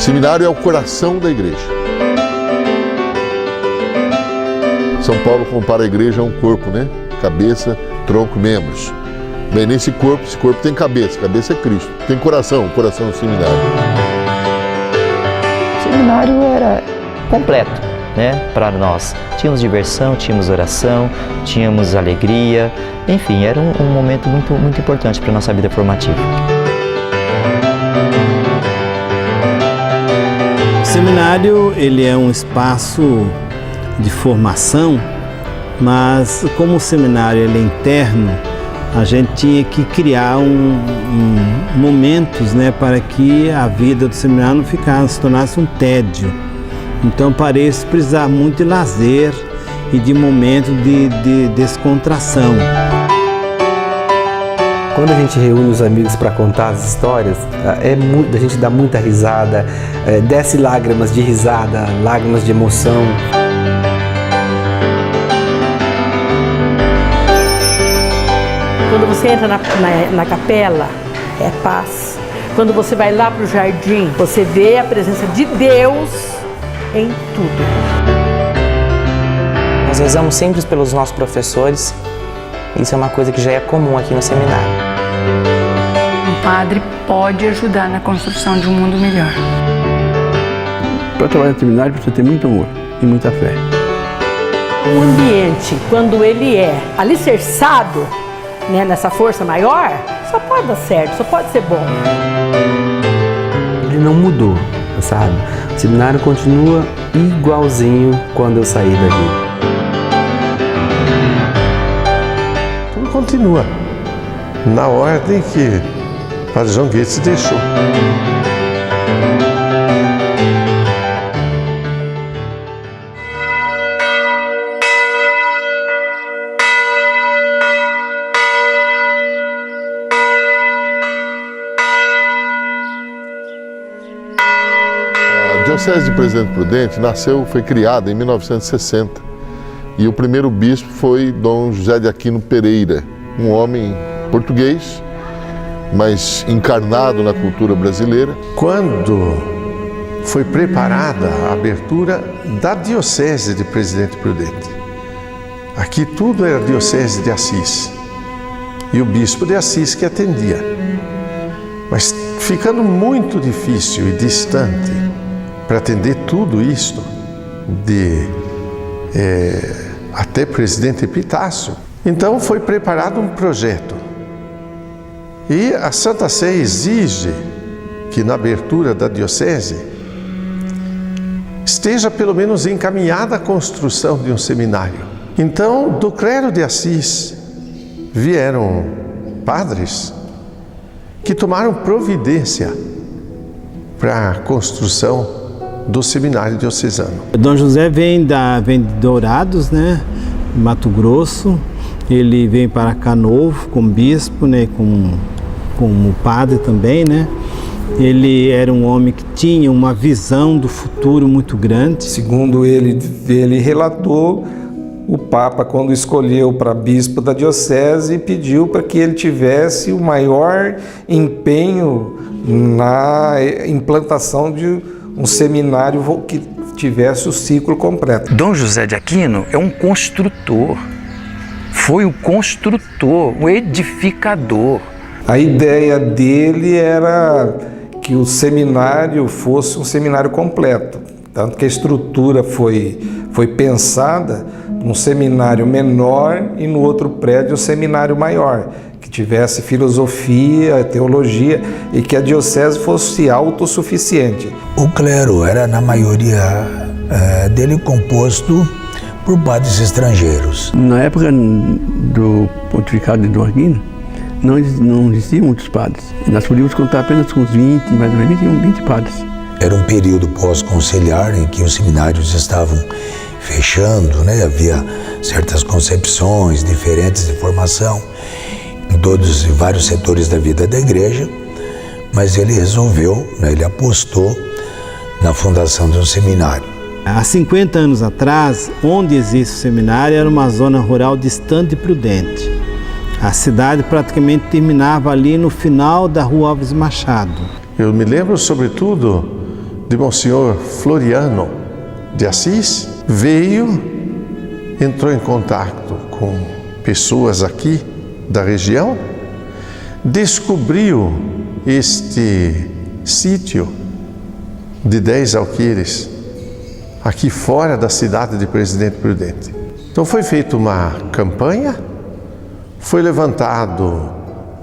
Seminário é o coração da igreja. São Paulo compara a igreja a um corpo, né? Cabeça, tronco, membros. Bem, nesse corpo, esse corpo tem cabeça é Cristo. Tem coração, o coração do seminário. O seminário era completo, né, para nós. Tínhamos diversão, tínhamos oração, tínhamos alegria. Enfim, era um momento muito importante para a nossa vida formativa. O seminário, ele é um espaço de formação, mas como o seminário ele é interno, a gente tinha que criar momentos, né, para que a vida do seminário não se tornasse um tédio. Então parece precisar muito de lazer e de momento de descontração. Quando a gente reúne os amigos para contar as histórias, a gente dá muita risada, desce lágrimas de risada, lágrimas de emoção. Quando você entra na capela, é paz. Quando você vai lá para o jardim, você vê a presença de Deus em tudo. Nós rezamos sempre pelos nossos professores. Isso é uma coisa que já é comum aqui no seminário. Um padre pode ajudar na construção de um mundo melhor. Para trabalhar no seminário precisa ter muito amor e muita fé. O ambiente, quando ele é alicerçado, né, nessa força maior, só pode dar certo, só pode ser bom. Ele não mudou, sabe? O seminário continua igualzinho quando eu saí daqui. Tudo continua na ordem que o Padre João Goetz deixou. A Diocese de Presidente Prudente foi criada em 1960 e o primeiro bispo foi Dom José de Aquino Pereira, um homem português, mas encarnado na cultura brasileira. Quando foi preparada a abertura da Diocese de Presidente Prudente, aqui tudo era Diocese de Assis e o bispo de Assis que atendia, mas ficando muito difícil e distante para atender tudo isto, até Presidente Epitácio. Então foi preparado um projeto. E a Santa Sé exige que na abertura da Diocese esteja pelo menos encaminhada a construção de um seminário. Então, do clero de Assis vieram padres que tomaram providência para a construção do seminário diocesano. Dom José vem de Dourados, né, Mato Grosso. Ele vem para cá novo como bispo, né, como padre também, né. Ele era um homem que tinha uma visão do futuro muito grande. Segundo ele relatou, o Papa, quando escolheu para bispo da diocese, pediu para que ele tivesse o maior empenho na implantação de um seminário que tivesse o ciclo completo. Dom José de Aquino é um construtor, foi o construtor, o edificador. A ideia dele era que o seminário fosse um seminário completo, tanto que a estrutura foi pensada num seminário menor e no outro prédio um seminário maior, que tivesse filosofia, teologia e que a diocese fosse autossuficiente. O clero era, na maioria dele, composto por padres estrangeiros. Na época do pontificado de Dom Aquino, não existiam muitos padres. Nós podíamos contar apenas com uns 20, mais ou menos 20 padres. Era um período pós-conciliar em que os seminários estavam fechando, né? Havia certas concepções diferentes de formação em vários setores da vida da igreja, mas ele resolveu, né, ele apostou na fundação de um seminário. Há 50 anos atrás, onde existe o seminário era uma zona rural distante e prudente. A cidade praticamente terminava ali no final da Rua Alves Machado. Eu me lembro, sobretudo, de Monsenhor Floriano de Assis, entrou em contato com pessoas aqui da região, descobriu este sítio de 10 alqueires aqui fora da cidade de Presidente Prudente. Então foi feita uma campanha, foi levantado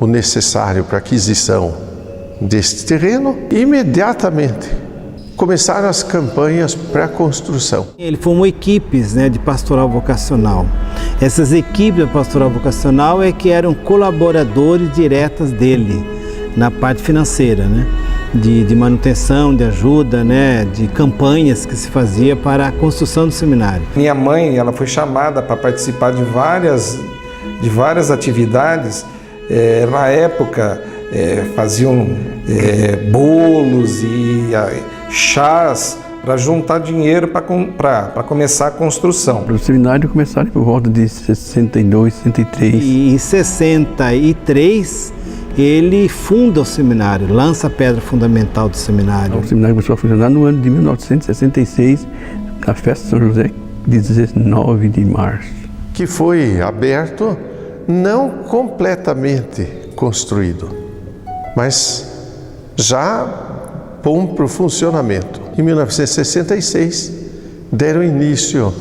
o necessário para a aquisição deste terreno e imediatamente começaram as campanhas para a construção. Ele formou equipes, né, de pastoral vocacional. Essas equipes de pastoral vocacional é que eram colaboradores diretas dele na parte financeira, né, de manutenção, de ajuda, né, de campanhas que se fazia para a construção do seminário. Minha mãe, ela foi chamada para participar de várias atividades. Na época faziam bolos e chás para juntar dinheiro para começar a construção. O seminário começaram por volta de 62, 63. E em 63 ele funda o seminário, lança a pedra fundamental do seminário. O seminário começou a funcionar no ano de 1966, na festa de São José, de 19 de março. Que foi aberto, não completamente construído, mas já bom para o funcionamento. Em 1966, deram início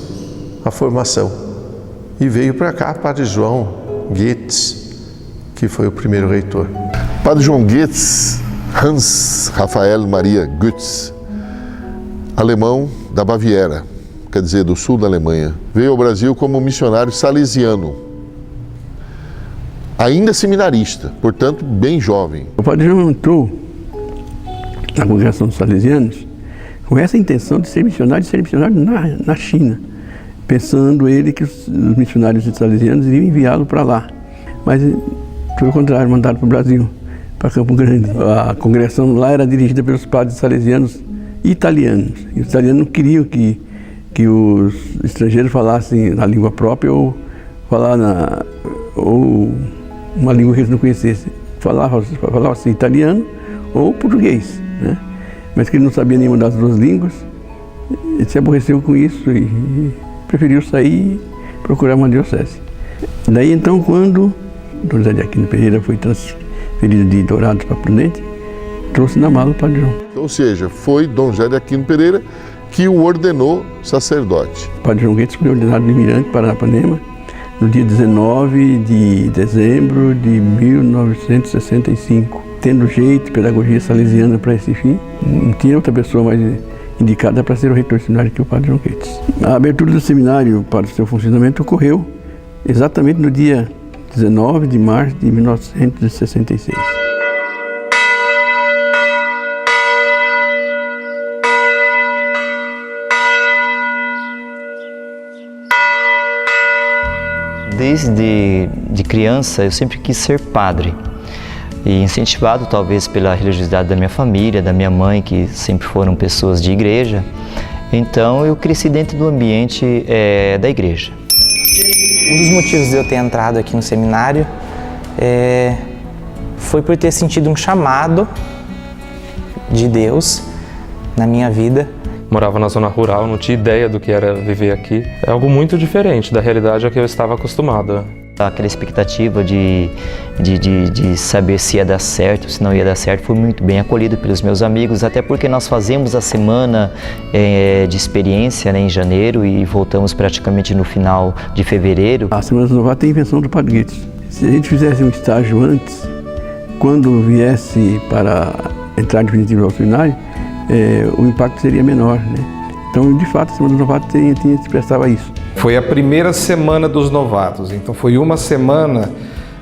à formação e veio para cá Padre João Goetz, que foi o primeiro reitor. Padre João Goetz, Hans Raphael Maria Goetz, alemão da Baviera, quer dizer, do sul da Alemanha, veio ao Brasil como missionário salesiano, ainda seminarista, portanto bem jovem. O Padre João entrou na congregação dos salesianos com essa intenção de ser missionário na China, pensando ele que os missionários salesianos iriam enviá-lo para lá. Mas foi o contrário, mandaram para o Brasil, para Campo Grande. A congregação lá era dirigida pelos padres salesianos italianos. E os italianos não queriam que os estrangeiros falassem a língua própria ou uma língua que eles não conhecessem. Falavam assim, italiano ou português, né? Mas que ele não sabia nenhuma das duas línguas. Ele se aborreceu com isso e preferiu sair e procurar uma diocese. Daí então, quando Dom José de Aquino Pereira foi transferido de Dourados para Prudente, trouxe na mala o Padre João. Ou seja, foi Dom José de Aquino Pereira que o ordenou sacerdote. O Padre João Goetz foi ordenado no Mirante, Paranapanema, no dia 19 de dezembro de 1965. Tendo jeito, pedagogia salesiana para esse fim, não tinha outra pessoa mais indicada para ser o reitor do seminário que o Padre João Goetz. A abertura do seminário para o seu funcionamento ocorreu exatamente no dia 19 de março de 1966. Desde criança eu sempre quis ser padre. E incentivado talvez pela religiosidade da minha família, da minha mãe, que sempre foram pessoas de igreja, então eu cresci dentro do ambiente da igreja. Um dos motivos de eu ter entrado aqui no seminário foi por ter sentido um chamado de Deus na minha vida. Morava na zona rural, não tinha ideia do que era viver aqui. É algo muito diferente da realidade a que eu estava acostumado. Aquela expectativa de saber se ia dar certo, se não ia dar certo, foi muito bem acolhido pelos meus amigos, até porque nós fazemos a semana de experiência, né, em janeiro e voltamos praticamente no final de fevereiro. A Semana dos Novatos tem a invenção do Padre Goetz. Se a gente fizesse um estágio antes, quando viesse para entrar definitivo ao seminário, o impacto seria menor, né? Então, de fato, a Semana dos Novatos se prestava a isso. Foi a primeira semana dos novatos, então foi uma semana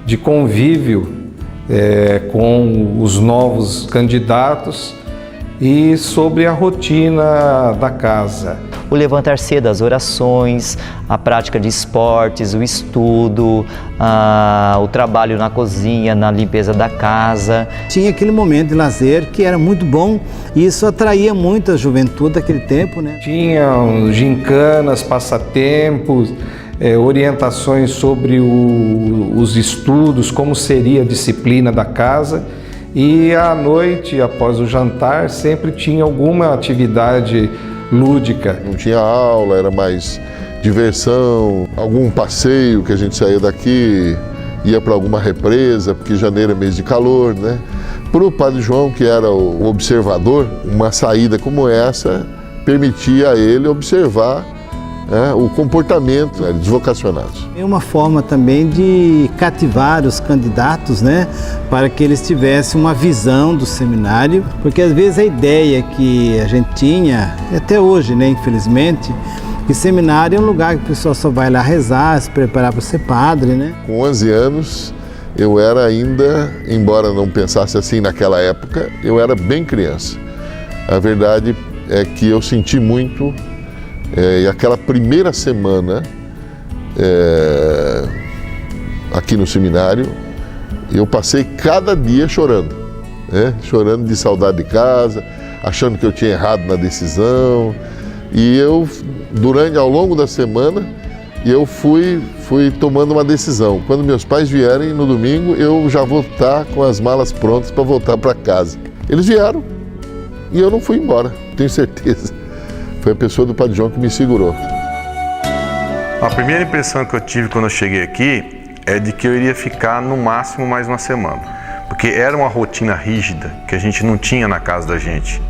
de convívio com os novos candidatos e sobre a rotina da casa. O levantar cedo, as orações, a prática de esportes, o estudo, o trabalho na cozinha, na limpeza da casa. Tinha aquele momento de lazer que era muito bom e isso atraía muito a juventude daquele tempo, né? Tinham gincanas, passatempos, orientações sobre os estudos, como seria a disciplina da casa. E à noite, após o jantar, sempre tinha alguma atividade lúdica. Não tinha aula, era mais diversão, algum passeio que a gente saía daqui, ia para alguma represa, porque janeiro é mês de calor, né? Para o Padre João, que era o observador, uma saída como essa permitia a ele observar, né, o comportamento, né, dos vocacionados. É uma forma também de cativar os candidatos, né, para que eles tivessem uma visão do seminário, porque às vezes a ideia que a gente tinha, até hoje, né, infelizmente, que seminário é um lugar que o pessoal só vai lá rezar, se preparar para ser padre, né? Com 11 anos, eu era ainda, embora não pensasse assim naquela época, eu era bem criança. A verdade é que eu senti muito, e aquela primeira semana aqui no seminário, eu passei cada dia chorando, né? Chorando de saudade de casa, achando que eu tinha errado na decisão. E eu, ao longo da semana, eu fui tomando uma decisão. Quando meus pais vierem no domingo, eu já vou estar com as malas prontas para voltar para casa. Eles vieram e eu não fui embora, tenho certeza. Foi a pessoa do Padre João que me segurou. A primeira impressão que eu tive quando eu cheguei aqui é de que eu iria ficar no máximo mais uma semana. Porque era uma rotina rígida que a gente não tinha na casa da gente.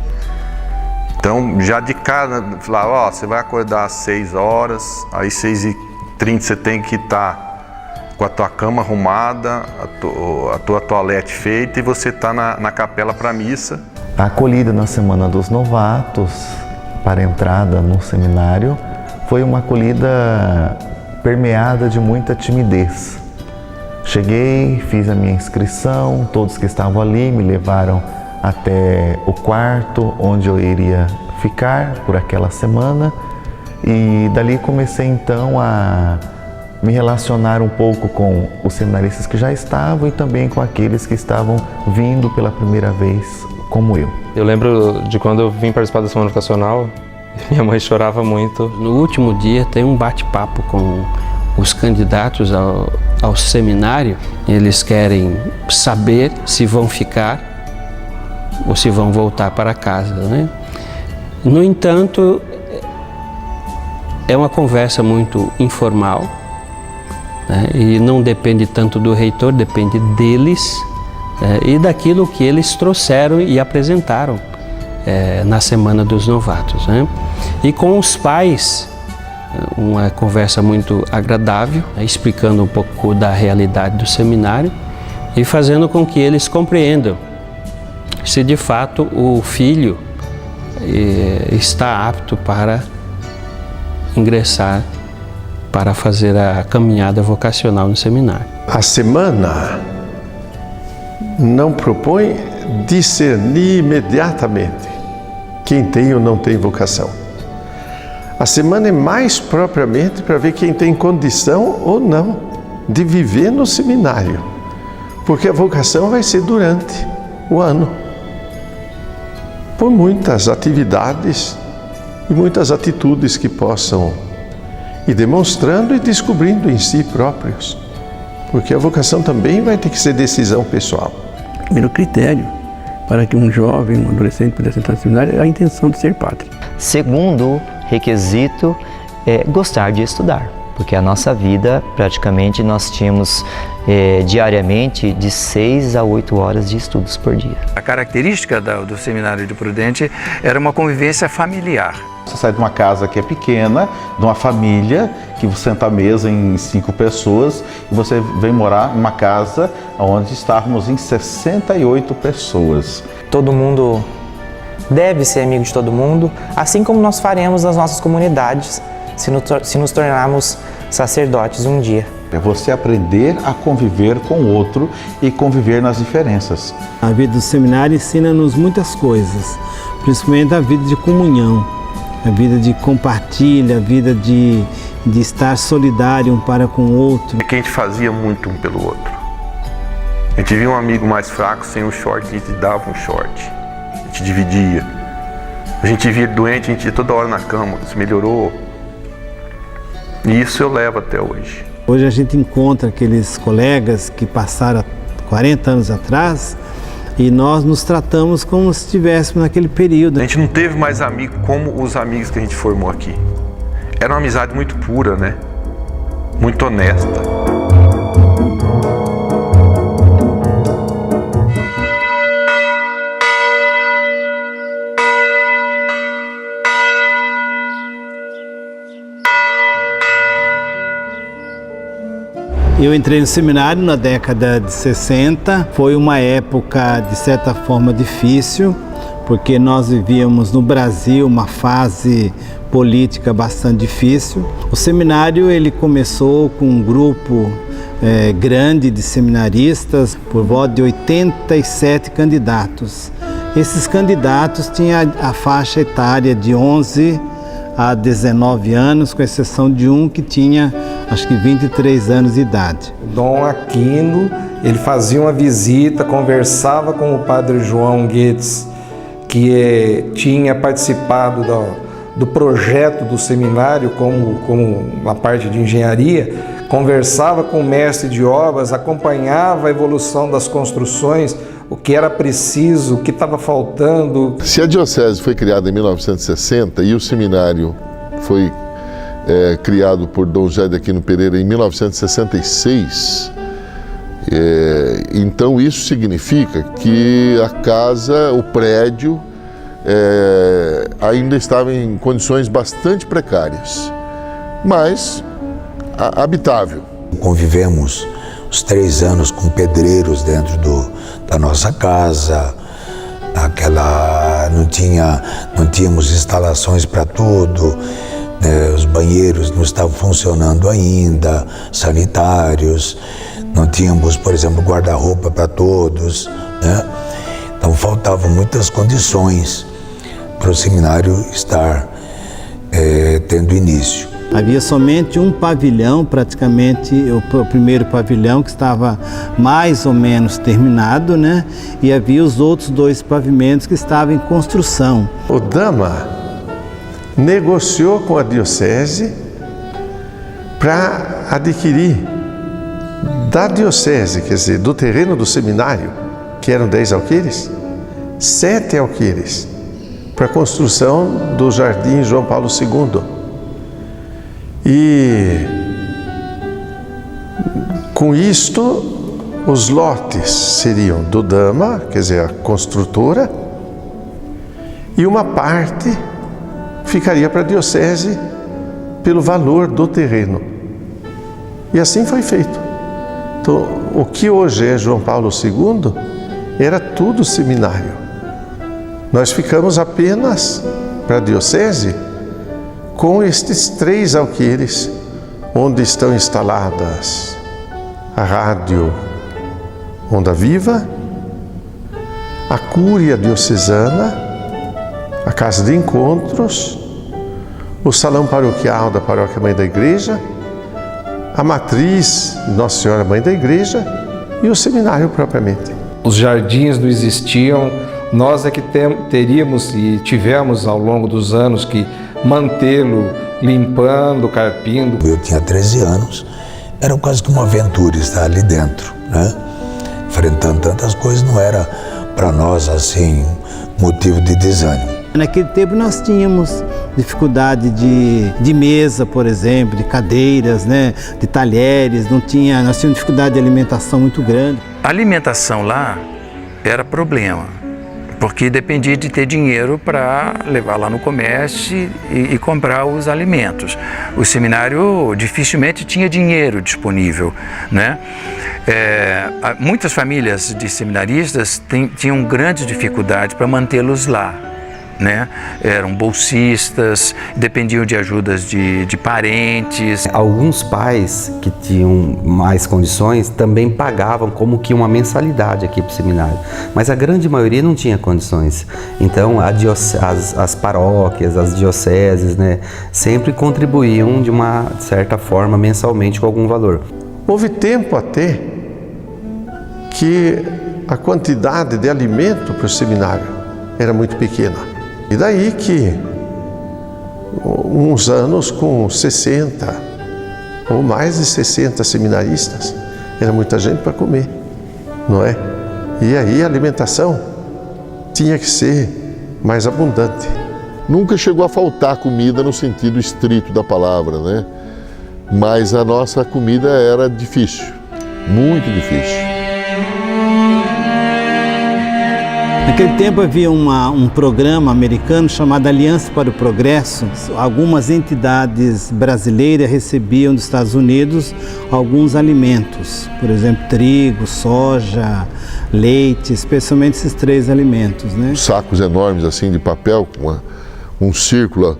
Então, já de cara, falava, você vai acordar às 6 horas, aí 6h30 você tem que estar com a tua cama arrumada, a tua toalete feita e você está na capela para a missa. A acolhida na Semana dos Novatos, para a entrada no seminário, foi uma acolhida permeada de muita timidez. Cheguei, fiz a minha inscrição, todos que estavam ali me levaram até o quarto onde eu iria ficar por aquela semana e dali comecei então a me relacionar um pouco com os seminaristas que já estavam e também com aqueles que estavam vindo pela primeira vez como eu. Eu lembro de quando eu vim participar da Semana Vocacional, minha mãe chorava muito. No último dia tem um bate-papo com os candidatos ao seminário. Eles querem saber se vão ficar ou se vão voltar para casa, né? No entanto, é uma conversa muito informal, né? E não depende tanto do reitor, depende deles, e daquilo que eles trouxeram e apresentaram na Semana dos Novatos, né? E com os pais, uma conversa muito agradável, explicando um pouco da realidade do seminário e fazendo com que eles compreendam se de fato o filho está apto para ingressar, para fazer a caminhada vocacional no seminário. A semana não propõe discernir imediatamente quem tem ou não tem vocação. A semana é mais propriamente para ver quem tem condição ou não de viver no seminário, porque a vocação vai ser durante o ano, por muitas atividades e muitas atitudes que possam ir demonstrando e descobrindo em si próprios, porque a vocação também vai ter que ser decisão pessoal. O primeiro critério para que um jovem, um adolescente pudesse entrar no seminário é a intenção de ser padre. Segundo requisito é gostar de estudar, porque a nossa vida, praticamente, nós tínhamos diariamente de 6 a 8 horas de estudos por dia. A característica do Seminário de Prudente era uma convivência familiar. Você sai de uma casa que é pequena, de uma família, que você senta à mesa em 5 pessoas, e você vem morar em uma casa onde estávamos em 68 pessoas. Todo mundo deve ser amigo de todo mundo, assim como nós faremos nas nossas comunidades, se nos tornarmos sacerdotes um dia. É você aprender a conviver com o outro e conviver nas diferenças. A vida do seminário ensina-nos muitas coisas, principalmente a vida de comunhão, a vida de compartilha, a vida de estar solidário um para com o outro. É que a gente fazia muito um pelo outro. A gente via um amigo mais fraco sem um short, a gente dava um short, a gente dividia. A gente via doente, a gente ia toda hora na cama, se melhorou. E isso eu levo até hoje. Hoje a gente encontra aqueles colegas que passaram 40 anos atrás, E nós nos tratamos como se estivéssemos naquele período. A gente não teve mais amigo como os amigos que a gente formou aqui. Era uma amizade muito pura, né? Muito honesta. Eu entrei no seminário na década de 60, foi uma época de certa forma difícil, porque nós vivíamos no Brasil uma fase política bastante difícil. O seminário ele começou com um grupo grande de seminaristas, por volta de 87 candidatos. Esses candidatos tinham a faixa etária de 11 a 19 anos, com exceção de um que tinha, acho que 23 anos de idade. Dom Aquino, ele fazia uma visita, conversava com o padre João Guedes, que tinha participado do projeto do seminário como uma parte de engenharia, conversava com o mestre de obras, acompanhava a evolução das construções, o que era preciso, o que estava faltando. Se a diocese foi criada em 1960 e o seminário foi criado por Dom José de Aquino Pereira em 1966, então isso significa que a casa, o prédio, ainda estava em condições bastante precárias, mas habitável. Convivemos os 3 anos com pedreiros dentro da nossa casa, não tínhamos instalações para tudo, né? Os banheiros não estavam funcionando ainda, sanitários, não tínhamos, por exemplo, guarda-roupa para todos, né? Então faltavam muitas condições para o seminário estar tendo início. Havia somente um pavilhão, praticamente o primeiro pavilhão, que estava mais ou menos terminado, né? E havia os outros 2 pavimentos que estavam em construção. O Dama negociou com a diocese para adquirir da diocese, quer dizer, do terreno do seminário, que eram 10 alqueires, 7 alqueires para a construção do Jardim João Paulo II. E com isto, os lotes seriam do Dama, quer dizer, a construtora, e uma parte ficaria para a diocese pelo valor do terreno. E assim foi feito. Então, o que hoje é João Paulo II era tudo seminário. Nós ficamos apenas para a diocese com estes 3 alqueires, onde estão instaladas a rádio Onda Viva, a Cúria Diocesana, a Casa de Encontros, o Salão Paroquial da Paróquia Mãe da Igreja, a Matriz Nossa Senhora Mãe da Igreja e o seminário propriamente. Os jardins não existiam, nós é que teríamos e tivemos ao longo dos anos que mantê-lo limpando, carpindo. Eu tinha 13 anos, era quase que uma aventura estar ali dentro, né? Enfrentando tantas coisas, não era para nós assim motivo de desânimo. Naquele tempo nós tínhamos dificuldade de mesa, por exemplo, de cadeiras, né? De talheres, nós tínhamos dificuldade de alimentação muito grande. A alimentação lá era problema, porque dependia de ter dinheiro para levar lá no comércio e comprar os alimentos. O seminário dificilmente tinha dinheiro disponível, né? Muitas famílias de seminaristas tinham grandes dificuldades para mantê-los lá, né? Eram bolsistas, dependiam de ajudas de parentes. Alguns pais que tinham mais condições também pagavam como que uma mensalidade aqui para o seminário, mas a grande maioria não tinha condições. Então as paróquias, as dioceses, né, sempre contribuíam de uma certa forma mensalmente com algum valor. Houve tempo até que a quantidade de alimento para o seminário era muito pequena. E daí que, uns anos com 60 ou mais de 60 seminaristas, era muita gente para comer, não é? E aí a alimentação tinha que ser mais abundante. Nunca chegou a faltar comida no sentido estrito da palavra, né? Mas a nossa comida era difícil, muito difícil. Naquele tempo havia um programa americano chamado Aliança para o Progresso. Algumas entidades brasileiras recebiam dos Estados Unidos alguns alimentos, por exemplo, trigo, soja, leite, especialmente esses 3 alimentos, né? Sacos enormes assim de papel com um círculo,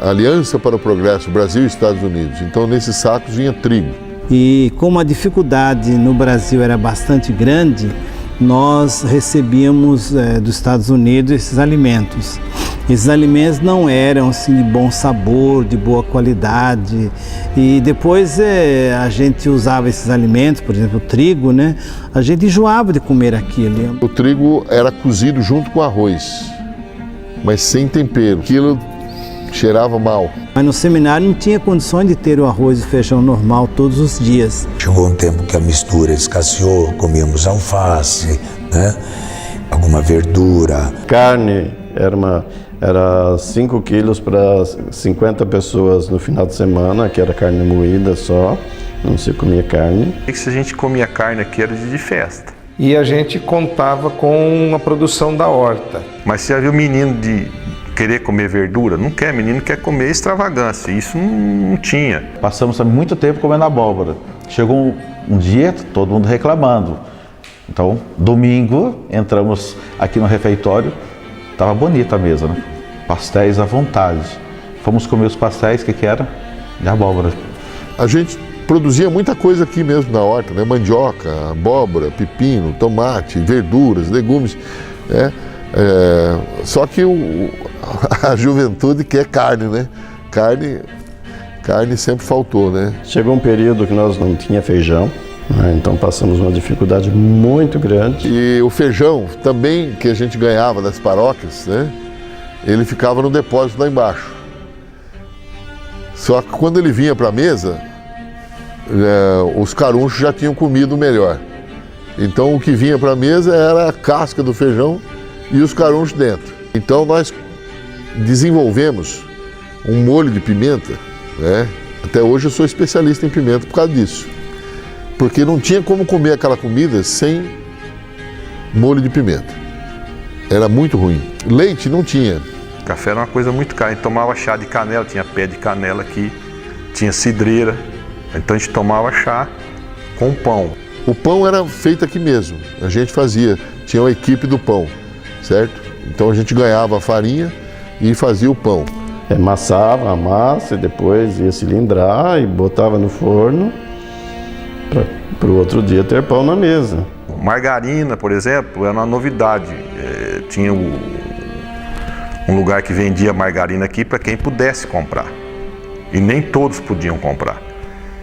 Aliança para o Progresso, Brasil e Estados Unidos. Então nesses sacos vinha trigo. E como a dificuldade no Brasil era bastante grande, nós recebíamos dos Estados Unidos esses alimentos. Esses alimentos não eram assim de bom sabor, de boa qualidade, e depois a gente usava esses alimentos, por exemplo, o trigo, né? A gente enjoava de comer aquilo. O trigo era cozido junto com arroz, mas sem tempero. Aquilo cheirava mal. Mas no seminário não tinha condições de ter o arroz e feijão normal todos os dias. Chegou um tempo que a mistura escasseou, comíamos alface, né? Alguma verdura. Carne era 5 quilos para 50 pessoas no final de semana, que era carne moída só, não se comia carne. E se a gente comia carne aqui era de festa. E a gente contava com a produção da horta. Mas você já viu menino de querer comer verdura? Não quer, menino quer comer extravagância, isso não tinha. Passamos muito tempo comendo abóbora. Chegou um dia, todo mundo reclamando. Então, domingo, entramos aqui no refeitório, estava bonita a mesa, né? Pastéis à vontade. Fomos comer os pastéis, que era? De abóbora. A gente produzia muita coisa aqui mesmo na horta, né? Mandioca, abóbora, pepino, tomate, verduras, legumes, né? Só que a juventude quer carne, né? Carne sempre faltou, né? Chegou um período que nós não tinha feijão, né? Então passamos uma dificuldade muito grande. E o feijão também que a gente ganhava das paróquias, né? Ele ficava no depósito lá embaixo. Só que quando ele vinha para a mesa, os carunchos já tinham comido melhor. Então o que vinha para a mesa era a casca do feijão e os carunchos dentro. Então nós desenvolvemos um molho de pimenta, né? Até hoje eu sou especialista em pimenta por causa disso. Porque não tinha como comer aquela comida sem molho de pimenta. Era muito ruim. Leite não tinha. Café era uma coisa muito cara. A gente tomava chá de canela, tinha pé de canela aqui, tinha cidreira. Então a gente tomava chá com pão. O pão era feito aqui mesmo. A gente fazia, tinha uma equipe do pão, certo? Então a gente ganhava a farinha e fazia o pão. Amassava a massa e depois ia cilindrar e botava no forno para o outro dia ter pão na mesa. Margarina, por exemplo, era uma novidade. Tinha um lugar que vendia margarina aqui para quem pudesse comprar. E nem todos podiam comprar.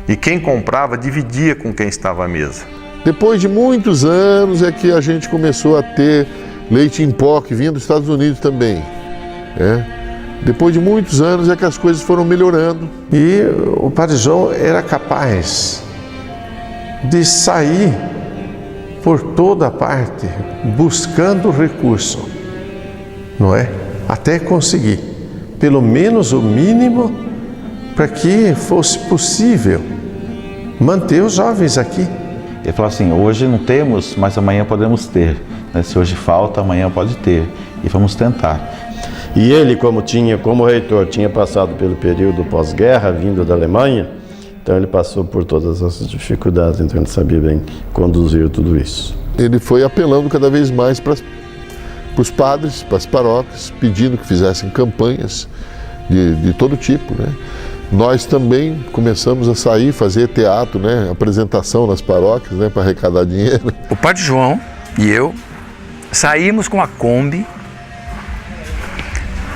E quem comprava dividia com quem estava à mesa. Depois de muitos anos é que a gente começou a ter leite em pó que vinha dos Estados Unidos também. Depois de muitos anos é que as coisas foram melhorando. E o Padre João era capaz de sair por toda parte buscando recurso, não é? Até conseguir, pelo menos o mínimo, para que fosse possível manter os jovens aqui. Ele falou assim, hoje não temos, mas amanhã podemos ter. Se hoje falta, amanhã pode ter. E vamos tentar. E ele, como reitor, tinha passado pelo período pós-guerra, vindo da Alemanha, então ele passou por todas essas dificuldades, então ele sabia bem conduzir tudo isso. Ele foi apelando cada vez mais para os padres, para as paróquias, pedindo que fizessem campanhas de todo tipo, né? Nós também começamos a sair, fazer teatro, né? Apresentação nas paróquias, né? Para arrecadar dinheiro. O Padre João e eu saímos com a Kombi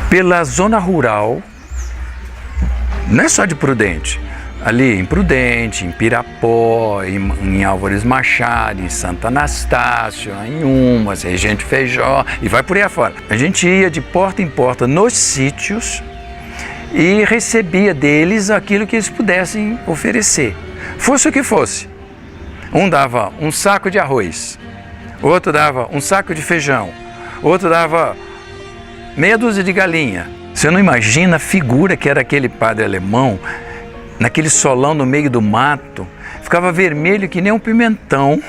pela zona rural, não é só de Prudente, ali em Prudente, em Pirapó, em Álvares Machado, em Santo Anastácio, em Umas, Regente Feijó e vai por aí afora. A gente ia de porta em porta nos sítios e recebia deles aquilo que eles pudessem oferecer, fosse o que fosse. Um dava um saco de arroz, outro dava um saco de feijão, outro dava meia dúzia de galinha. Você não imagina a figura que era aquele padre alemão, naquele solão no meio do mato, ficava vermelho que nem um pimentão,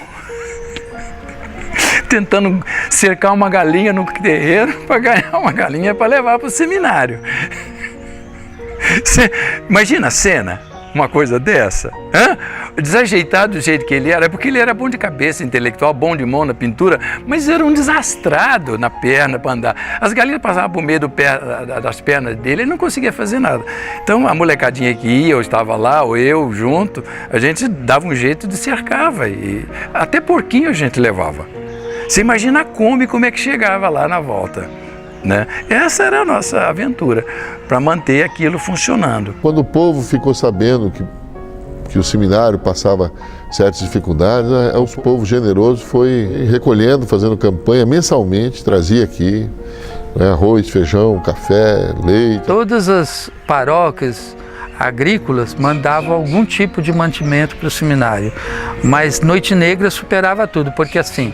tentando cercar uma galinha no terreiro para ganhar uma galinha para levar para o seminário. Você imagina a cena, uma coisa dessa? Hã? Desajeitado do jeito que ele era, é porque ele era bom de cabeça, intelectual, bom de mão na pintura, mas era um desastrado na perna para andar. As galinhas passavam por meio das pernas dele, ele não conseguia fazer nada. Então a molecadinha que ia, ou estava lá, ou eu junto, a gente dava um jeito de cercava, e até porquinho a gente levava. Você imagina a Kombi como é que chegava lá na volta, né? Essa era a nossa aventura, para manter aquilo funcionando. Quando o povo ficou sabendo que o seminário passava certas dificuldades, o povo generoso foi recolhendo, fazendo campanha mensalmente, trazia aqui, né, arroz, feijão, café, leite. Todas as paróquias agrícolas mandavam algum tipo de mantimento para o seminário, mas Noite Negra superava tudo, porque assim,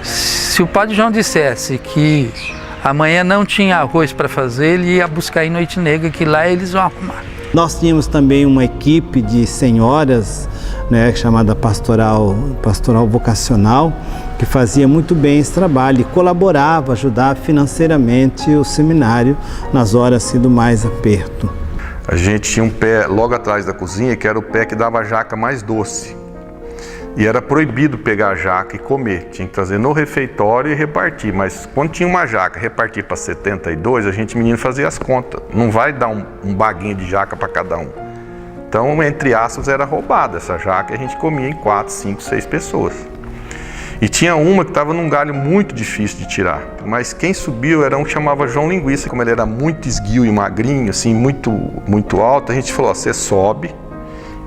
se o Padre João dissesse que amanhã não tinha arroz para fazer, ele ia buscar em Noite Negra, que lá eles vão arrumar. Nós tínhamos também uma equipe de senhoras, né, chamada pastoral vocacional, que fazia muito bem esse trabalho e colaborava, ajudava financeiramente o seminário nas horas assim, do mais aperto. A gente tinha um pé logo atrás da cozinha, que era o pé que dava a jaca mais doce. E era proibido pegar a jaca e comer, tinha que trazer no refeitório e repartir, mas quando tinha uma jaca, repartir para 72, a gente menino fazia as contas, não vai dar um baguinho de jaca para cada um. Então, entre aspas, era roubada essa jaca e a gente comia em 4, 5, 6 pessoas. E tinha uma que estava num galho muito difícil de tirar, mas quem subiu era um que chamava João Linguiça, como ele era muito esguio e magrinho, assim, muito alto, a gente falou, ó, você sobe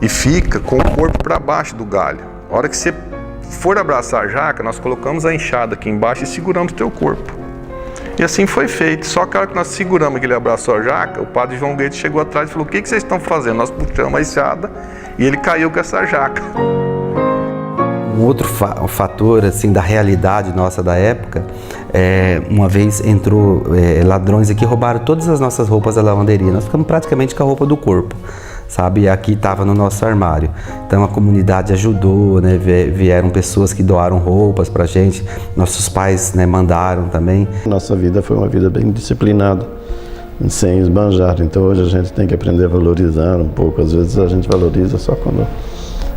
e fica com o corpo para baixo do galho. A hora que você for abraçar a jaca, nós colocamos a enxada aqui embaixo e seguramos o teu corpo. E assim foi feito. Só que a hora que nós seguramos que ele abraçou a jaca, o padre João Guedes chegou atrás e falou, o que vocês estão fazendo? Nós puxamos a enxada e ele caiu com essa jaca. Um outro fator assim, da realidade nossa da época, uma vez entrou ladrões aqui, roubaram todas as nossas roupas da lavanderia. Nós ficamos praticamente com a roupa do corpo. Sabe, e aqui estava no nosso armário. Então a comunidade ajudou, né? Vieram pessoas que doaram roupas para a gente, nossos pais, né, mandaram também. Nossa vida foi uma vida bem disciplinada, sem esbanjar. Então hoje a gente tem que aprender a valorizar um pouco. Às vezes a gente valoriza só quando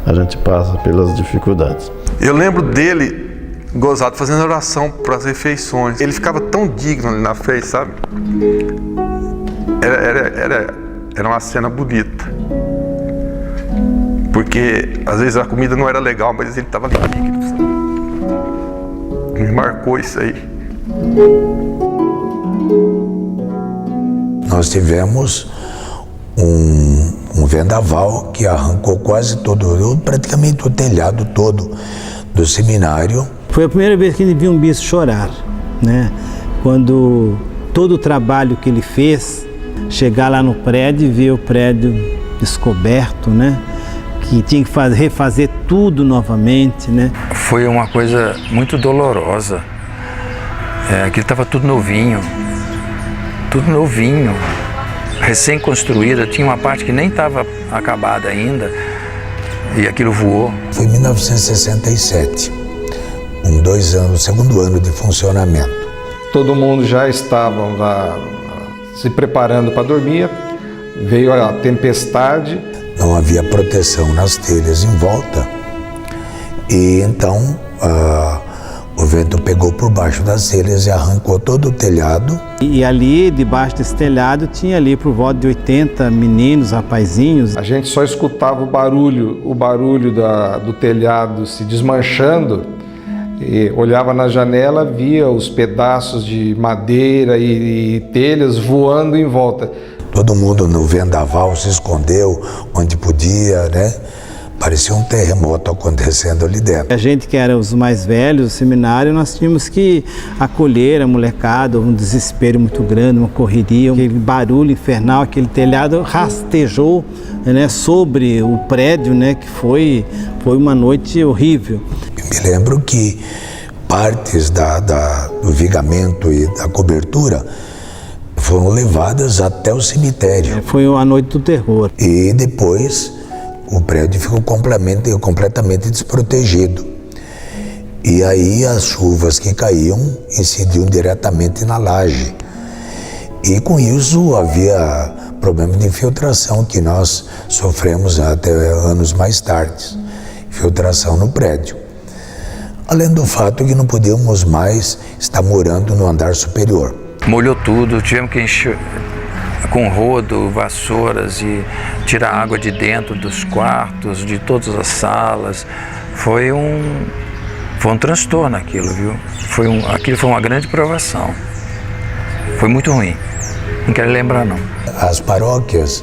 a gente passa pelas dificuldades. Eu lembro dele gozado fazendo oração para as refeições. Ele ficava tão digno ali na frente, sabe? Era uma cena bonita. Porque às vezes a comida não era legal, mas ele estava digno, sabe? Me marcou isso aí. Nós tivemos um vendaval que arrancou quase todo, praticamente o telhado todo do seminário. Foi a primeira vez que ele viu um bispo chorar, né? Quando todo o trabalho que ele fez, chegar lá no prédio e ver o prédio descoberto, né? Que tinha que refazer tudo novamente, né? Foi uma coisa muito dolorosa. Aquilo estava tudo novinho, recém-construída. Tinha uma parte que nem estava acabada ainda e aquilo voou. Foi em 1967, segundo ano de funcionamento. Todo mundo já estava lá se preparando para dormir, veio a tempestade. Não havia proteção nas telhas em volta e então o vento pegou por baixo das telhas e arrancou todo o telhado. E ali, debaixo desse telhado, tinha ali por volta de 80 meninos, rapazinhos. A gente só escutava o barulho do telhado se desmanchando e olhava na janela, via os pedaços de madeira e telhas voando em volta. Todo mundo no vendaval se escondeu onde podia, né? Parecia um terremoto acontecendo ali dentro. A gente que era os mais velhos do seminário, nós tínhamos que acolher a molecada, um desespero muito grande, uma correria, aquele barulho infernal, aquele telhado rastejou, né, sobre o prédio, né, que foi uma noite horrível. Eu me lembro que partes do vigamento e da cobertura foram levadas até o cemitério. Foi a noite do terror. E depois o prédio ficou completamente desprotegido. E aí as chuvas que caíam incidiam diretamente na laje. E com isso havia problemas de infiltração que nós sofremos até anos mais tarde. Infiltração no prédio. Além do fato que não podíamos mais estar morando no andar superior. Molhou tudo, tivemos que encher com rodo, vassouras e tirar água de dentro dos quartos, de todas as salas. Foi um transtorno aquilo, viu? Aquilo foi uma grande provação. Foi muito ruim. Não quero lembrar, não. As paróquias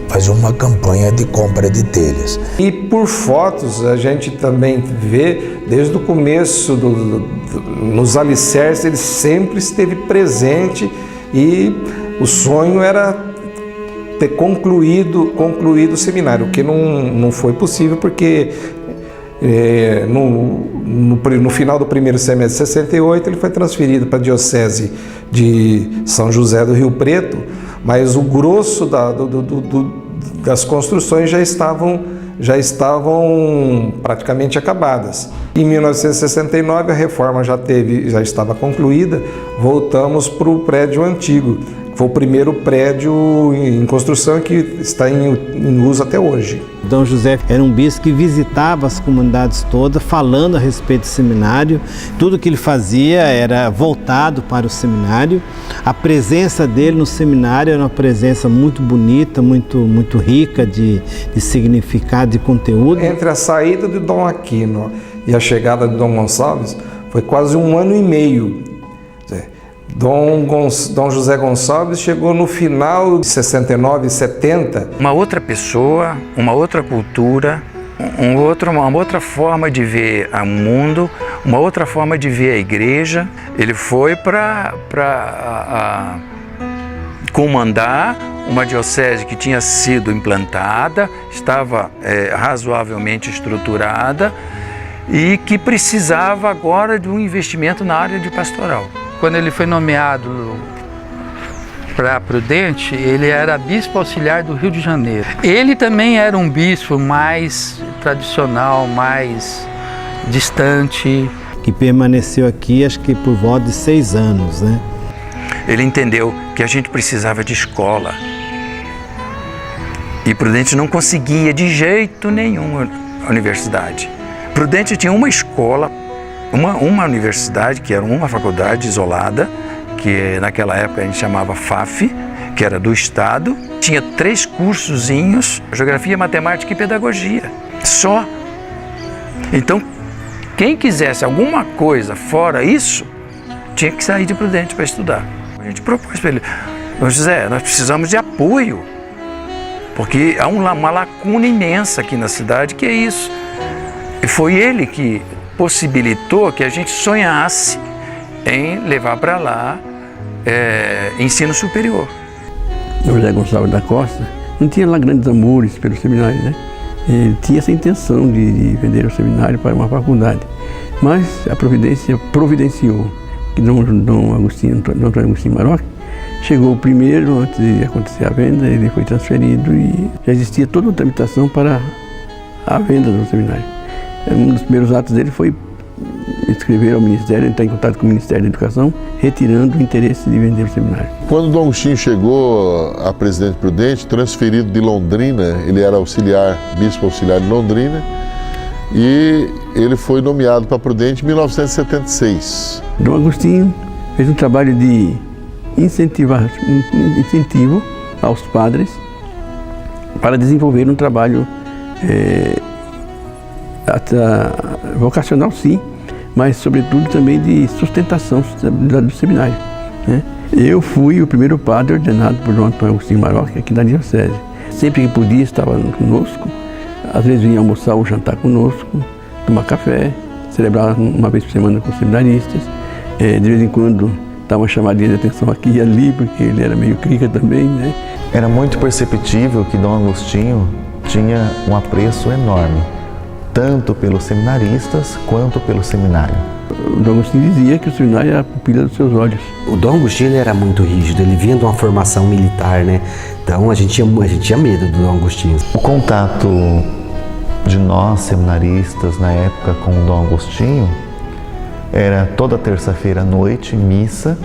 fazem uma campanha de compra de telhas. E por fotos a gente também vê, desde o começo, nos alicerces, ele sempre esteve presente e o sonho era ter concluído o seminário, o que não foi possível porque no final do primeiro semestre de 68 ele foi transferido para a Diocese de São José do Rio Preto, mas o grosso das construções já estavam praticamente acabadas. Em 1969 a reforma já estava concluída, voltamos para o prédio antigo. Foi o primeiro prédio em construção que está em uso até hoje. Dom José era um bispo que visitava as comunidades todas, falando a respeito do seminário. Tudo que ele fazia era voltado para o seminário. A presença dele no seminário era uma presença muito bonita, muito rica de significado, de conteúdo. Entre a saída de Dom Aquino e a chegada de Dom Gonçalves, foi quase 1 ano e meio. Dom José Gonçalves chegou no final de 69, 70. Uma outra pessoa, uma outra cultura, uma outra forma de ver o mundo, uma outra forma de ver a igreja. Ele foi para comandar uma diocese que tinha sido implantada, estava razoavelmente estruturada e que precisava agora de um investimento na área de pastoral. Quando ele foi nomeado para Prudente, ele era bispo auxiliar do Rio de Janeiro. Ele também era um bispo mais tradicional, mais distante. Que permaneceu aqui, acho que por volta de 6 anos, né? Ele entendeu que a gente precisava de escola. E Prudente não conseguia de jeito nenhum a universidade. Prudente tinha uma escola, uma universidade, que era uma faculdade isolada, que naquela época a gente chamava FAF, que era do Estado. Tinha 3 cursozinhos, Geografia, Matemática e Pedagogia, só. Então, quem quisesse alguma coisa fora isso, tinha que sair de Prudente para estudar. A gente propôs para ele: Dom José, nós precisamos de apoio, porque há uma lacuna imensa aqui na cidade, que é isso. E foi ele que possibilitou que a gente sonhasse em levar para lá ensino superior. O José Gonçalves da Costa não tinha lá grandes amores pelo seminário, né? Ele tinha essa intenção de vender o seminário para uma faculdade, mas a providência providenciou que Dom Antônio Agostinho Marocchi chegou primeiro, antes de acontecer a venda. Ele foi transferido e já existia toda uma tramitação para a venda do seminário. Um dos primeiros atos dele foi escrever ao Ministério, entrar em contato com o Ministério da Educação, retirando o interesse de vender o seminário. Quando Dom Agostinho chegou a Presidente Prudente, transferido de Londrina, ele era bispo auxiliar de Londrina, e ele foi nomeado para Prudente em 1976. Dom Agostinho fez um trabalho de incentivo aos padres para desenvolver um trabalho vocacional, sim, mas sobretudo também de sustentação do seminário, né? Eu fui o primeiro padre ordenado por Dom Antônio Agostinho Marocchi aqui da diocese. Sempre que podia estava conosco, às vezes vinha almoçar ou jantar conosco, tomar café, celebrar uma vez por semana com os seminaristas. De vez em quando dava uma chamadinha de atenção aqui e ali, porque ele era meio crica também, né? Era muito perceptível que Dom Agostinho tinha um apreço enorme, tanto pelos seminaristas quanto pelo seminário. O Dom Agostinho dizia que o seminário era a pupila dos seus olhos. O Dom Agostinho ele era muito rígido, ele vinha de uma formação militar, né? Então a gente tinha medo do Dom Agostinho. O contato de nós, seminaristas, na época com o Dom Agostinho, era toda terça-feira à noite, missa,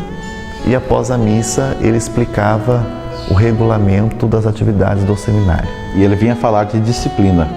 e após a missa ele explicava o regulamento das atividades do seminário. E ele vinha falar de disciplina.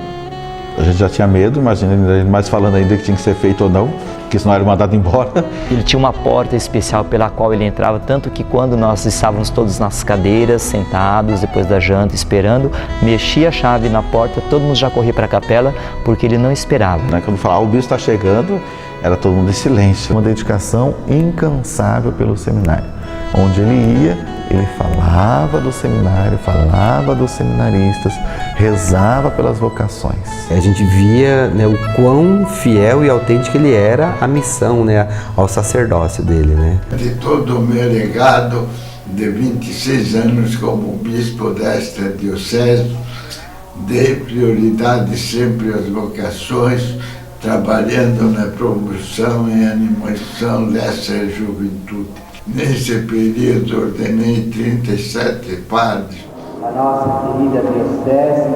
A gente já tinha medo, imagina ele mais falando ainda que tinha que ser feito ou não, porque senão era mandado embora. Ele tinha uma porta especial pela qual ele entrava, tanto que quando nós estávamos todos nas cadeiras, sentados, depois da janta, esperando, mexia a chave na porta, todo mundo já corria para a capela, porque ele não esperava. Quando falava, o bispo está chegando, era todo mundo em silêncio. Uma dedicação incansável pelo seminário. Onde ele ia, ele falava do seminário, falava dos seminaristas, rezava pelas vocações. A gente via, né, o quão fiel e autêntico ele era à missão, né, ao sacerdócio dele, né? De todo o meu legado de 26 anos como bispo desta diocese, dei prioridade sempre às vocações, trabalhando na promoção e animação dessa juventude. Nesse período, ordenei 37 padres. A nossa querida diocese,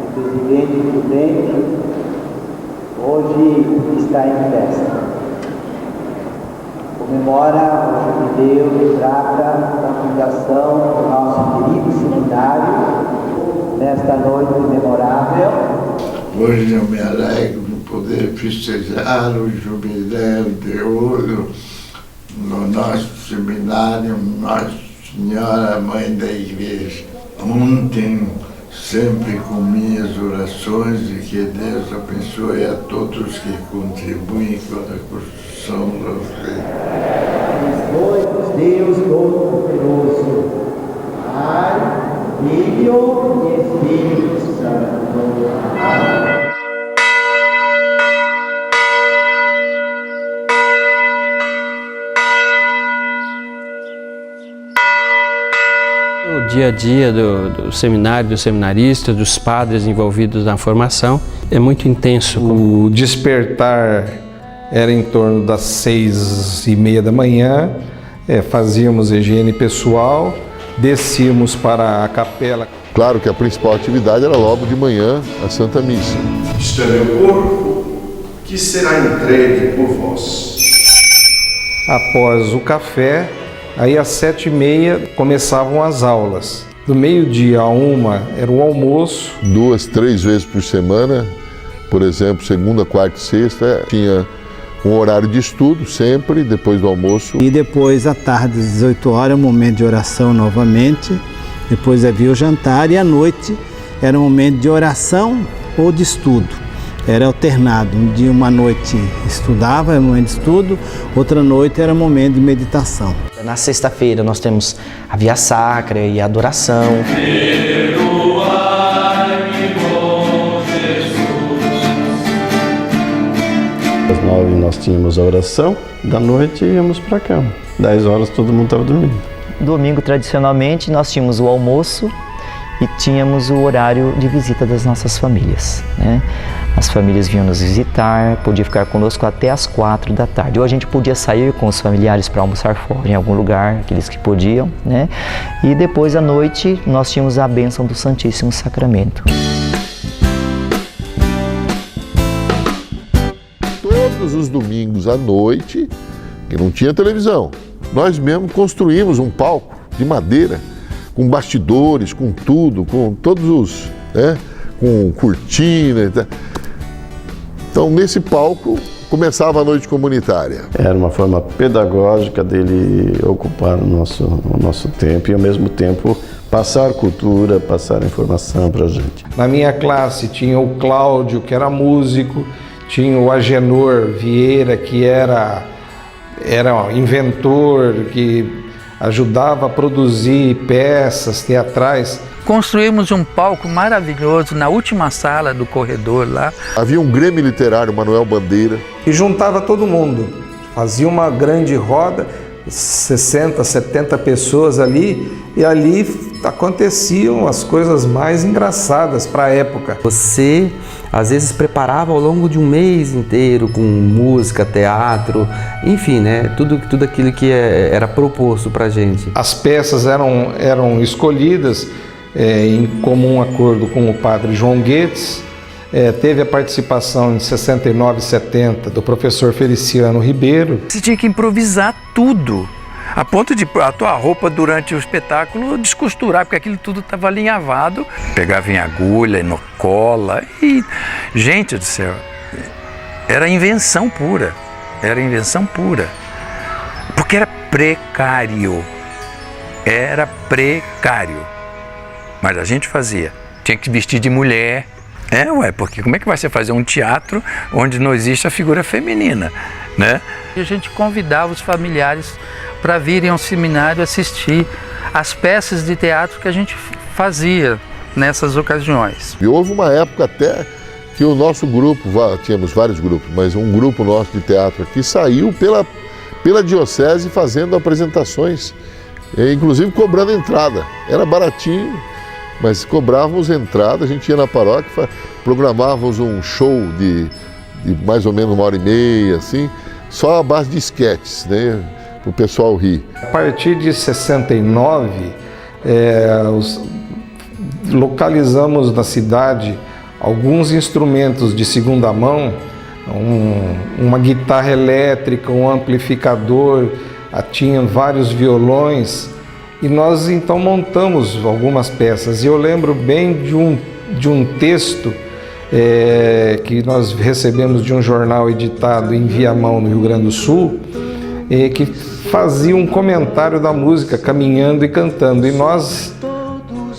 o presidente Prudente, hoje está em festa. Comemora o jubileu de prata da fundação do nosso querido seminário, nesta noite memorável. Hoje eu me alegro de poder festejar o jubileu de ouro no nosso seminário, Nossa Senhora Mãe da Igreja. Ontem, sempre com minhas orações, e que Deus abençoe a todos que contribuem com a construção do reino. Deus Todo-Poderoso, Pai, Filho e Espírito Santo. Amém. O dia a dia do seminário, dos seminaristas, dos padres envolvidos na formação é muito intenso. O despertar era em torno das 6:30 da manhã, fazíamos higiene pessoal, descíamos para a capela. Claro que a principal atividade era logo de manhã, a Santa Missa. Isto é meu corpo, que será entregue por vós. Após o café, aí às 7:30 começavam as aulas. Do meio-dia a 1 era o almoço. 2, 3 vezes por semana, por exemplo, segunda, quarta e sexta, tinha um horário de estudo sempre, depois do almoço. E depois, à tarde, às 18 horas, momento de oração novamente. Depois havia o jantar e à noite era um momento de oração ou de estudo. Era alternado. Um dia, uma noite estudava, era um momento de estudo, outra noite era um momento de meditação. Na sexta-feira nós temos a Via Sacra e a adoração. Às 9 nós tínhamos a oração, da noite íamos para a cama. 10 horas todo mundo estava dormindo. Domingo, tradicionalmente, nós tínhamos o almoço e tínhamos o horário de visita das nossas famílias, né? As famílias vinham nos visitar, podia ficar conosco até às 4 da tarde. Ou a gente podia sair com os familiares para almoçar fora, em algum lugar, aqueles que podiam, né? E depois, à noite, nós tínhamos a bênção do Santíssimo Sacramento. Todos os domingos à noite, que não tinha televisão, nós mesmos construímos um palco de madeira, com bastidores, com tudo, com todos os, né, com cortina. Então, nesse palco, começava a noite comunitária. Era uma forma pedagógica dele ocupar o nosso tempo e, ao mesmo tempo, passar cultura, passar informação para a gente. Na minha classe tinha o Cláudio, que era músico, tinha o Agenor Vieira, que era inventor, que ajudava a produzir peças teatrais. Construímos um palco maravilhoso na última sala do corredor lá. Havia um Grêmio Literário, Manuel Bandeira. E juntava todo mundo, fazia uma grande roda 60, 70 pessoas ali, e ali aconteciam as coisas mais engraçadas para a época. Você, às vezes, preparava ao longo de um mês inteiro com música, teatro, enfim, né? Tudo aquilo que era proposto para a gente. As peças eram escolhidas em comum acordo com o padre João Goetz. Teve a participação em 69 e 70 do professor Feliciano Ribeiro. Você tinha que improvisar tudo, a ponto de a tua roupa durante o espetáculo descosturar, porque aquilo tudo estava alinhavado. Pegava em agulha, no cola e, gente do céu, era invenção pura, porque era precário, mas a gente fazia, tinha que vestir de mulher. Porque como é que vai ser fazer um teatro onde não existe a figura feminina, né? E a gente convidava os familiares para virem ao seminário assistir às peças de teatro que a gente fazia nessas ocasiões. E houve uma época até que o nosso grupo, tínhamos vários grupos, mas um grupo nosso de teatro aqui saiu pela diocese fazendo apresentações, inclusive cobrando entrada. Era baratinho, mas cobrávamos entrada, a gente ia na paróquia, programávamos um show de mais ou menos 1h30, assim, só à base de esquetes, né, para o pessoal rir. A partir de 69, localizamos na cidade alguns instrumentos de segunda mão, uma guitarra elétrica, um amplificador, tinha vários violões. E nós então montamos algumas peças. E eu lembro bem de um texto que nós recebemos de um jornal editado em Viamão, no Rio Grande do Sul, que fazia um comentário da música Caminhando e Cantando. E nós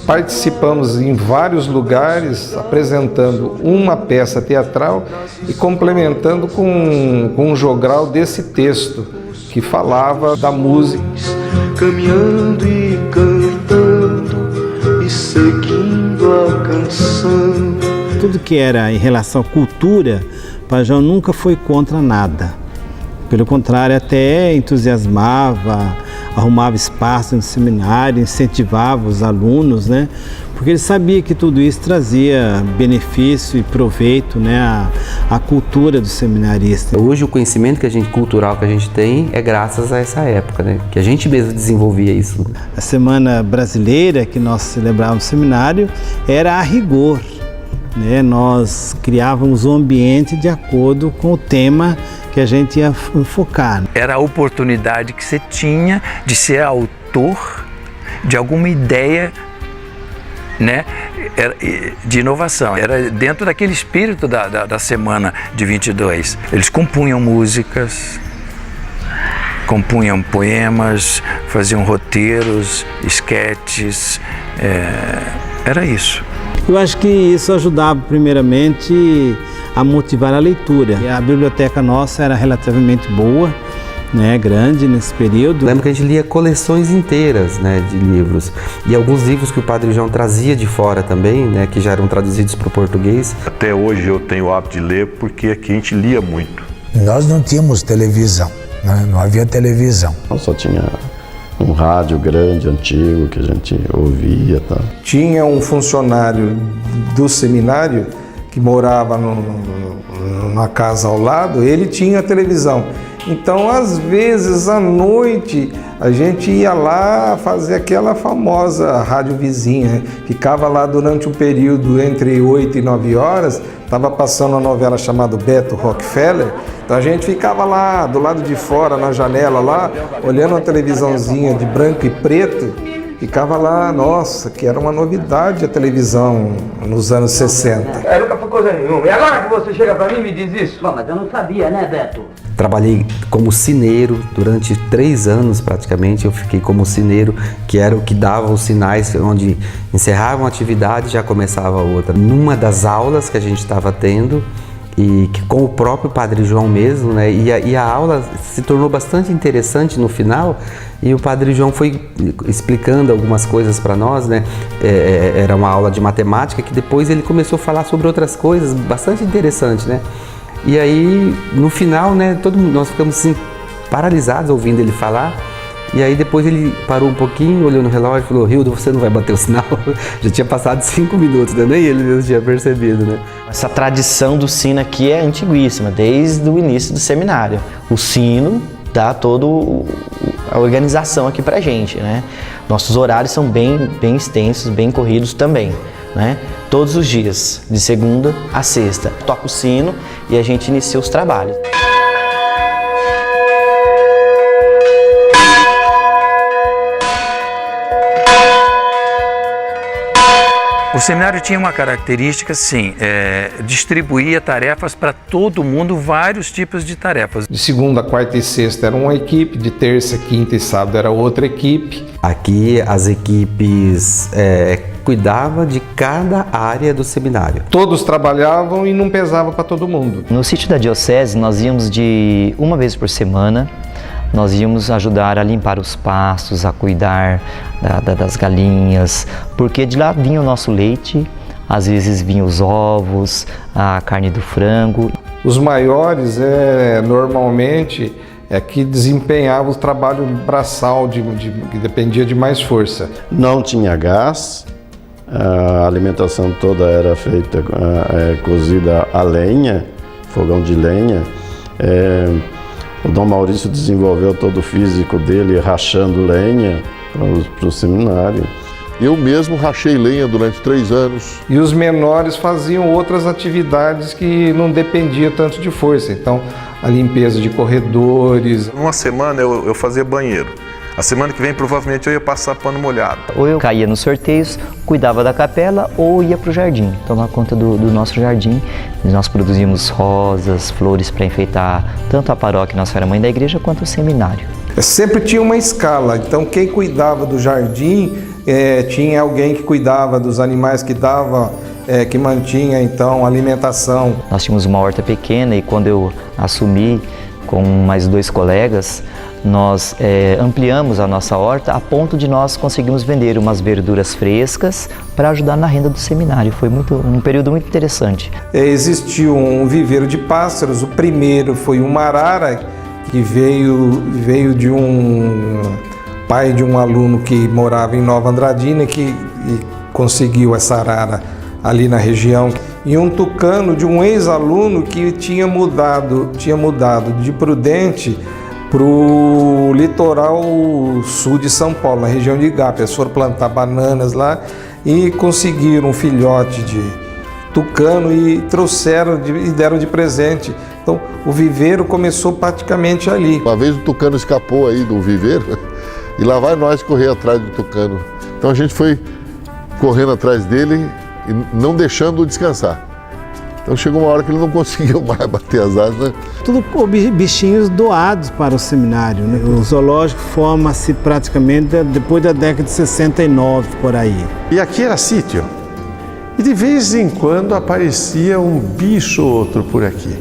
participamos em vários lugares, apresentando uma peça teatral e complementando com um jogral desse texto, que falava da música. Caminhando e cantando e seguindo a canção. Tudo que era em relação à cultura, Padre João nunca foi contra nada. Pelo contrário, até entusiasmava, arrumava espaço no seminário, incentivava os alunos, né? Porque ele sabia que tudo isso trazia benefício e proveito, né, à cultura do seminarista. Hoje o conhecimento cultural que a gente tem é graças a essa época, né, que a gente mesmo desenvolvia isso. A Semana Brasileira que nós celebrávamos no seminário era a rigor, né? Nós criávamos um ambiente de acordo com o tema que a gente ia focar. Era a oportunidade que você tinha de ser autor de alguma ideia, né, de inovação. Era dentro daquele espírito da Semana de 22. Eles compunham músicas, compunham poemas, faziam roteiros, esquetes, era isso. Eu acho que isso ajudava primeiramente a motivar a leitura. E a biblioteca nossa era relativamente boa, né, grande nesse período. Lembro que a gente lia coleções inteiras, né, de livros. E alguns livros que o Padre João trazia de fora também, né, que já eram traduzidos para o português. Até hoje eu tenho o hábito de ler porque aqui a gente lia muito. Nós não tínhamos televisão, né? Não havia televisão. Só tinha um rádio grande, antigo, que a gente ouvia. Tá? Tinha um funcionário do seminário que morava numa casa ao lado, ele tinha televisão. Então, às vezes, à noite, a gente ia lá fazer aquela famosa rádio vizinha. Ficava lá durante um período entre 8 e 9 horas, estava passando uma novela chamada Beto Rockefeller. Então a gente ficava lá, do lado de fora, na janela lá, olhando uma televisãozinha de branco e preto, ficava lá, nossa, que era uma novidade a televisão nos anos 60. Nunca foi coisa nenhuma. E agora que você chega pra mim e me diz isso? Bom, mas eu não sabia, né, Beto? Trabalhei como cineiro durante 3 anos praticamente. Eu fiquei como cineiro, que era o que dava os sinais, onde encerrava uma atividade e já começava outra. Numa das aulas que a gente estava tendo, e que com o próprio Padre João mesmo, né? E a aula se tornou bastante interessante no final, e o Padre João foi explicando algumas coisas para nós, né? Era uma aula de matemática que depois ele começou a falar sobre outras coisas, bastante interessante, né? E aí, no final, né, nós ficamos assim, paralisados ouvindo ele falar, E aí depois ele parou um pouquinho, olhou no relógio e falou: Hildo, você não vai bater o sinal? Já tinha passado 5 minutos, né? Nem ele mesmo tinha percebido, né? Essa tradição do sino aqui é antiguíssima, desde o início do seminário. O sino dá toda a organização aqui pra gente, né? Nossos horários são bem extensos, bem corridos também, né? Todos os dias, de segunda a sexta, toca o sino e a gente inicia os trabalhos. O seminário tinha uma característica, sim, distribuía tarefas para todo mundo, vários tipos de tarefas. De segunda, quarta e sexta era uma equipe, de terça, quinta e sábado era outra equipe. Aqui as equipes cuidavam de cada área do seminário. Todos trabalhavam e não pesava para todo mundo. No sítio da diocese nós íamos de uma vez por semana. Nós íamos ajudar a limpar os pastos, a cuidar das galinhas, porque de lá vinha o nosso leite, às vezes vinham os ovos, a carne do frango. Os maiores, normalmente, que desempenhavam o trabalho braçal, que dependia de mais força. Não tinha gás, a alimentação toda era feita, cozida a lenha, fogão de lenha. O Dom Maurício desenvolveu todo o físico dele rachando lenha para o seminário. Eu mesmo rachei lenha durante 3 anos. E os menores faziam outras atividades que não dependiam tanto de força. Então, a limpeza de corredores. Uma semana eu fazia banheiro. A semana que vem, provavelmente, eu ia passar pano molhado. Ou eu caía nos sorteios, cuidava da capela, ou ia para o jardim, tomar conta do nosso jardim. Nós produzíamos rosas, flores para enfeitar tanto a paróquia Nossa Senhora Mãe da Igreja, quanto o seminário. Sempre tinha uma escala, então quem cuidava do jardim, tinha alguém que cuidava dos animais, que mantinha então a alimentação. Nós tínhamos uma horta pequena e quando eu assumi com mais 2 colegas, nós ampliamos a nossa horta a ponto de nós conseguirmos vender umas verduras frescas para ajudar na renda do seminário. Foi um período muito interessante. Existiu um viveiro de pássaros. O primeiro foi uma arara que veio de um pai de um aluno que morava em Nova Andradina e conseguiu essa arara ali na região. E um tucano de um ex-aluno que tinha mudado de Prudente para o litoral sul de São Paulo, na região de Igápia. Eles foram plantar bananas lá e conseguiram um filhote de tucano e trouxeram e deram de presente. Então o viveiro começou praticamente ali. Uma vez o tucano escapou aí do viveiro e lá vai nós correr atrás do tucano. Então a gente foi correndo atrás dele e não deixando-o descansar. Então chegou uma hora que ele não conseguiu mais bater as asas, né? Tudo bichinhos doados para o seminário, né? O zoológico forma-se praticamente depois da década de 69, por aí. E aqui era sítio. E de vez em quando aparecia um bicho ou outro por aqui.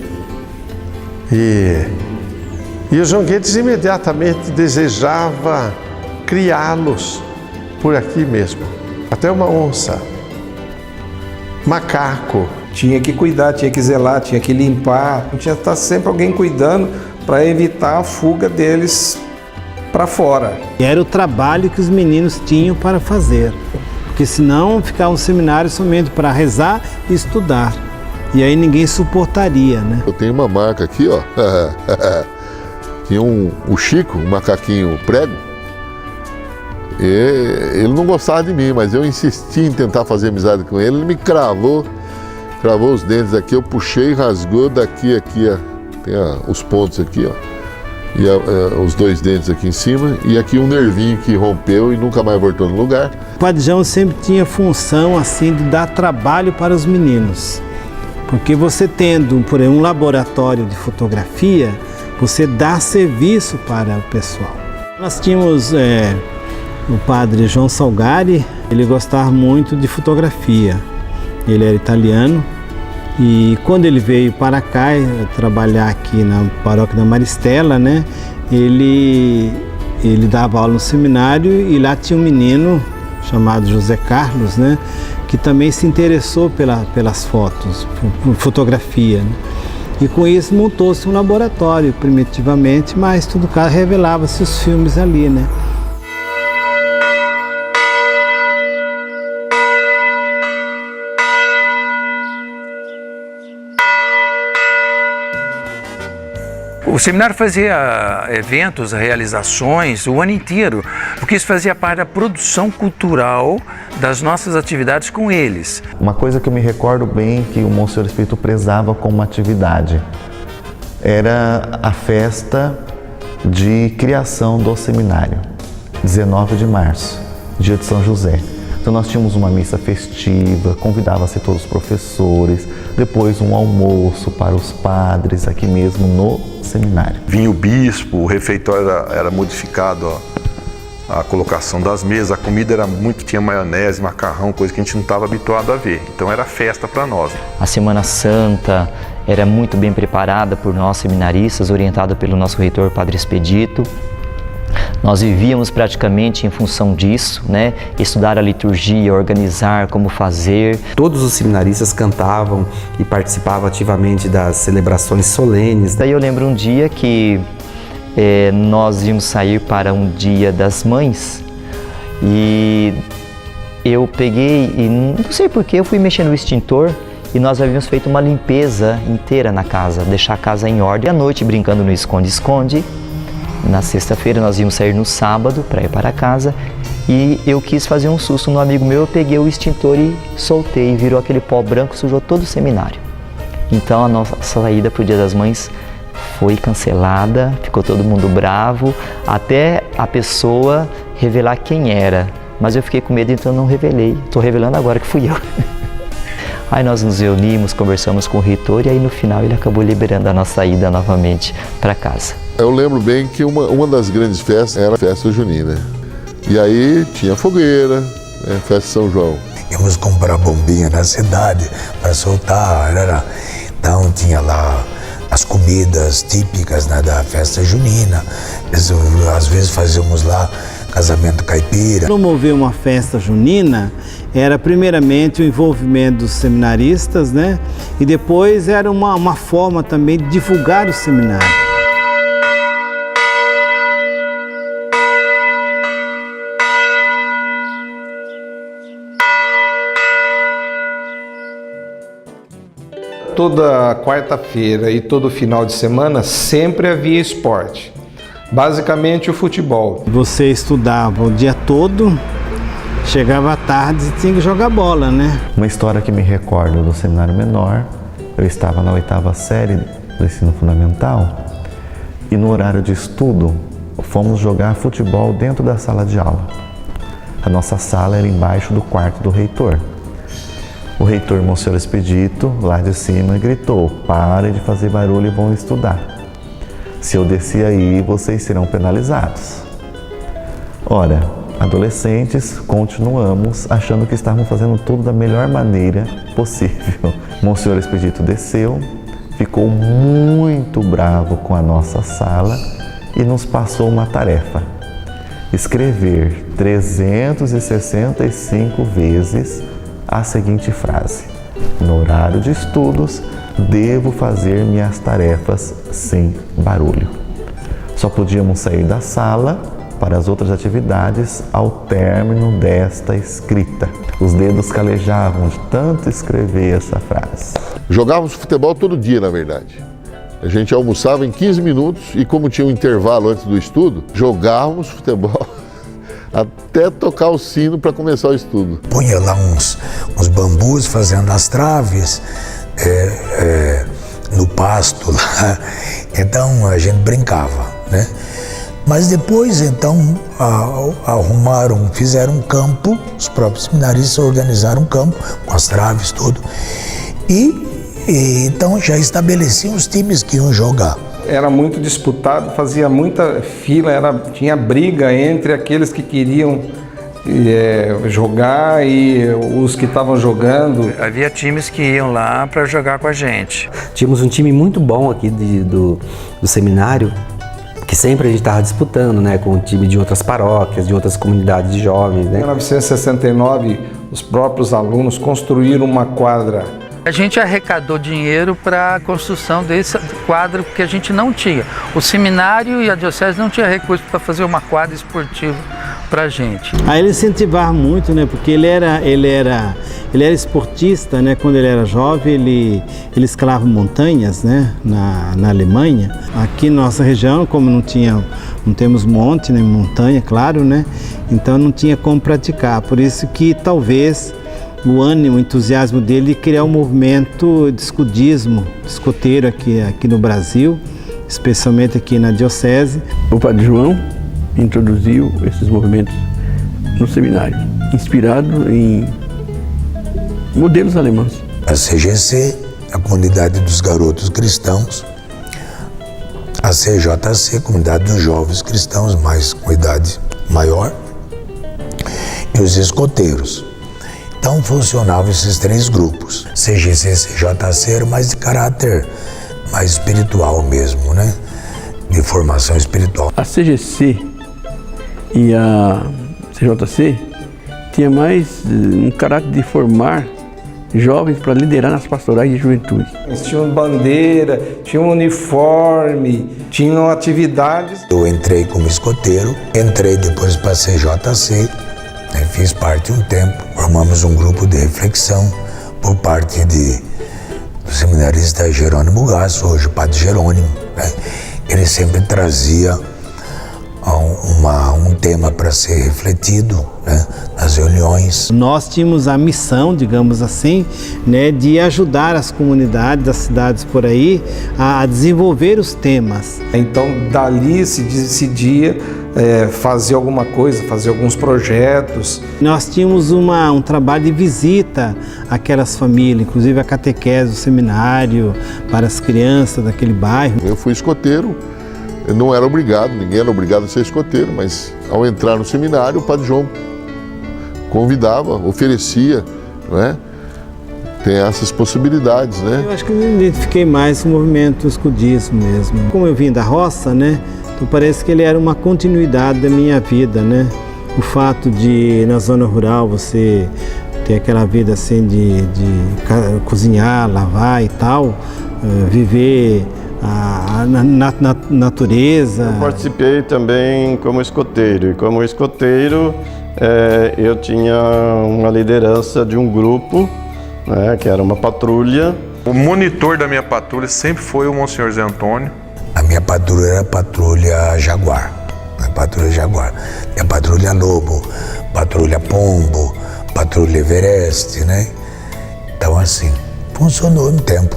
E o João Guedes imediatamente desejava criá-los por aqui mesmo. Até uma onça, macaco. Tinha que cuidar, tinha que zelar, tinha que limpar. Tinha que estar sempre alguém cuidando para evitar a fuga deles para fora. E era o trabalho que os meninos tinham para fazer. Porque senão ficava um seminário somente para rezar e estudar. E aí ninguém suportaria, né? Eu tenho uma marca aqui, ó. Tinha o Chico, um macaquinho prego. E ele não gostava de mim, mas eu insisti em tentar fazer amizade com ele. Ele me cravou os dentes aqui, eu puxei, rasgou daqui, aqui, ó. Tem os pontos aqui, ó. E os 2 dentes aqui em cima, e aqui um nervinho que rompeu e nunca mais voltou no lugar. O Padre João sempre tinha função assim de dar trabalho para os meninos. Porque você tendo, por exemplo, um laboratório de fotografia, você dá serviço para o pessoal. Nós tínhamos o Padre João Salgari, ele gostava muito de fotografia. Ele era italiano e quando ele veio para cá trabalhar aqui na paróquia da Maristela, né, ele dava aula no seminário e lá tinha um menino chamado José Carlos, né, que também se interessou pelas fotos, por fotografia, né? E com isso montou-se um laboratório primitivamente, mas tudo caso revelava-se os filmes ali, né? O seminário fazia eventos, realizações o ano inteiro, porque isso fazia parte da produção cultural das nossas atividades com eles. Uma coisa que eu me recordo bem que o Monsenhor Espírito prezava como uma atividade era a festa de criação do seminário, 19 de março, dia de São José. Então nós tínhamos uma missa festiva, convidava-se todos os professores, depois um almoço para os padres aqui mesmo no seminário. Vinha o bispo, o refeitório era modificado, a colocação das mesas, a comida era muito, tinha maionese, macarrão, coisa que a gente não estava habituado a ver. Então era festa para nós. A Semana Santa era muito bem preparada por nós seminaristas, orientada pelo nosso reitor, Padre Expedito. Nós vivíamos praticamente em função disso, né? Estudar a liturgia, organizar, como fazer. Todos os seminaristas cantavam e participavam ativamente das celebrações solenes. Daí eu lembro um dia que nós íamos sair para um Dia das Mães e eu peguei, e não sei porquê, eu fui mexer no extintor e nós havíamos feito uma limpeza inteira na casa, deixar a casa em ordem. À noite, brincando no esconde-esconde. Na sexta-feira nós íamos sair no sábado para ir para casa e eu quis fazer um susto no amigo meu, eu peguei o extintor e soltei, virou aquele pó branco, sujou todo o seminário. Então a nossa saída para o Dia das Mães foi cancelada, ficou todo mundo bravo, até a pessoa revelar quem era. Mas eu fiquei com medo, então não revelei. Estou revelando agora que fui eu. Aí nós nos reunimos, conversamos com o reitor e aí no final ele acabou liberando a nossa saída novamente para casa. Eu lembro bem que uma das grandes festas era a festa junina. E aí tinha fogueira, né, festa de São João. Íamos comprar bombinha na cidade para soltar, então tinha lá as comidas típicas, né, da festa junina. Às vezes fazíamos lá casamento caipira. Promover uma festa junina era primeiramente o envolvimento dos seminaristas, né? E depois era uma forma também de divulgar o seminário. Toda quarta-feira e todo final de semana sempre havia esporte. Basicamente o futebol. Você estudava o dia todo, chegava à tarde e tinha que jogar bola, né? Uma história que me recordo do seminário menor, eu estava na 8ª série do ensino fundamental e no horário de estudo fomos jogar futebol dentro da sala de aula. A nossa sala era embaixo do quarto do reitor. O reitor, Monsenhor Expedito, lá de cima, gritou: "Parem de fazer barulho e vão estudar. Se eu descer aí, vocês serão penalizados." Ora, adolescentes, continuamos achando que estávamos fazendo tudo da melhor maneira possível. Monsenhor Expedito desceu, ficou muito bravo com a nossa sala e nos passou uma tarefa: escrever 365 vezes a seguinte frase: "No horário de estudos, devo fazer minhas tarefas sem barulho." Só podíamos sair da sala para as outras atividades ao término desta escrita. Os dedos calejavam de tanto escrever essa frase. Jogávamos futebol todo dia, na verdade. A gente almoçava em 15 minutos e, como tinha um intervalo antes do estudo, jogávamos futebol até tocar o sino para começar o estudo. Punha lá uns bambus fazendo as traves, no pasto lá, então a gente brincava, né? Mas depois, então, fizeram um campo, os próprios seminaristas organizaram um campo com as traves, tudo, e então já estabeleciam os times que iam jogar. Era muito disputado, fazia muita fila, tinha briga entre aqueles que queriam jogar e os que estavam jogando. Havia times que iam lá para jogar com a gente. Tínhamos um time muito bom aqui do seminário, que sempre a gente estava disputando, né, com o time de outras paróquias, de outras comunidades de jovens, né? Em 1969, os próprios alunos construíram uma quadra A gente arrecadou dinheiro para a construção desse quadro que a gente não tinha. O seminário e a diocese não tinha recurso para fazer uma quadra esportiva para a gente. Aí ele incentivava muito, né? Porque ele era esportista, né? Quando ele era jovem, ele escalava montanhas, né? Na Alemanha. Aqui na nossa região, como não temos monte, nem montanha, claro, né? Então não tinha como praticar. Por isso que talvez o ânimo, o entusiasmo dele criar um movimento de escudismo, de escoteiro aqui no Brasil, especialmente aqui na diocese. O Padre João introduziu esses movimentos no seminário, inspirado em modelos alemães. A CGC, a Comunidade dos Garotos Cristãos, a CJC, Comunidade dos Jovens Cristãos, mais com idade maior, e os escoteiros. Então funcionavam esses três grupos. CGC e CJC eram mais de caráter mais espiritual mesmo, né? De formação espiritual. A CGC e a CJC tinha mais um caráter de formar jovens para liderar nas pastorais de juventude. Eles tinham bandeira, tinham uniforme, tinham atividades. Eu entrei como escoteiro, entrei depois para a CJC, né, fiz parte um tempo, formamos um grupo de reflexão por parte do seminarista Jerônimo Gasso, hoje o Padre Jerônimo, né? Ele sempre trazia um tema para ser refletido, né, nas reuniões. Nós tínhamos a missão, digamos assim, né, de ajudar as comunidades das cidades por aí a desenvolver os temas. Então dali se decidia fazer alguma coisa, fazer alguns projetos. Nós tínhamos um trabalho de visita àquelas famílias, inclusive a catequese do seminário para as crianças daquele bairro. Eu fui escoteiro. Eu não era obrigado, ninguém era obrigado a ser escoteiro, mas ao entrar no seminário, o Padre João convidava, oferecia, né? Tem essas possibilidades, né? Eu acho que eu me identifiquei mais com o movimento escudismo mesmo. Como eu vim da roça, né? Então parece que ele era uma continuidade da minha vida, né? O fato de, na zona rural, você ter aquela vida assim de cozinhar, lavar e tal, viver na natureza. Eu participei também como escoteiro, e como escoteiro eu tinha uma liderança de um grupo, né, que era uma patrulha. O monitor da minha patrulha sempre foi o Monsenhor Zé Antônio. A minha patrulha era a patrulha Jaguar, a patrulha Jaguar. E a patrulha Lobo, patrulha Pombo, patrulha Everest, né? Então assim, funcionou um tempo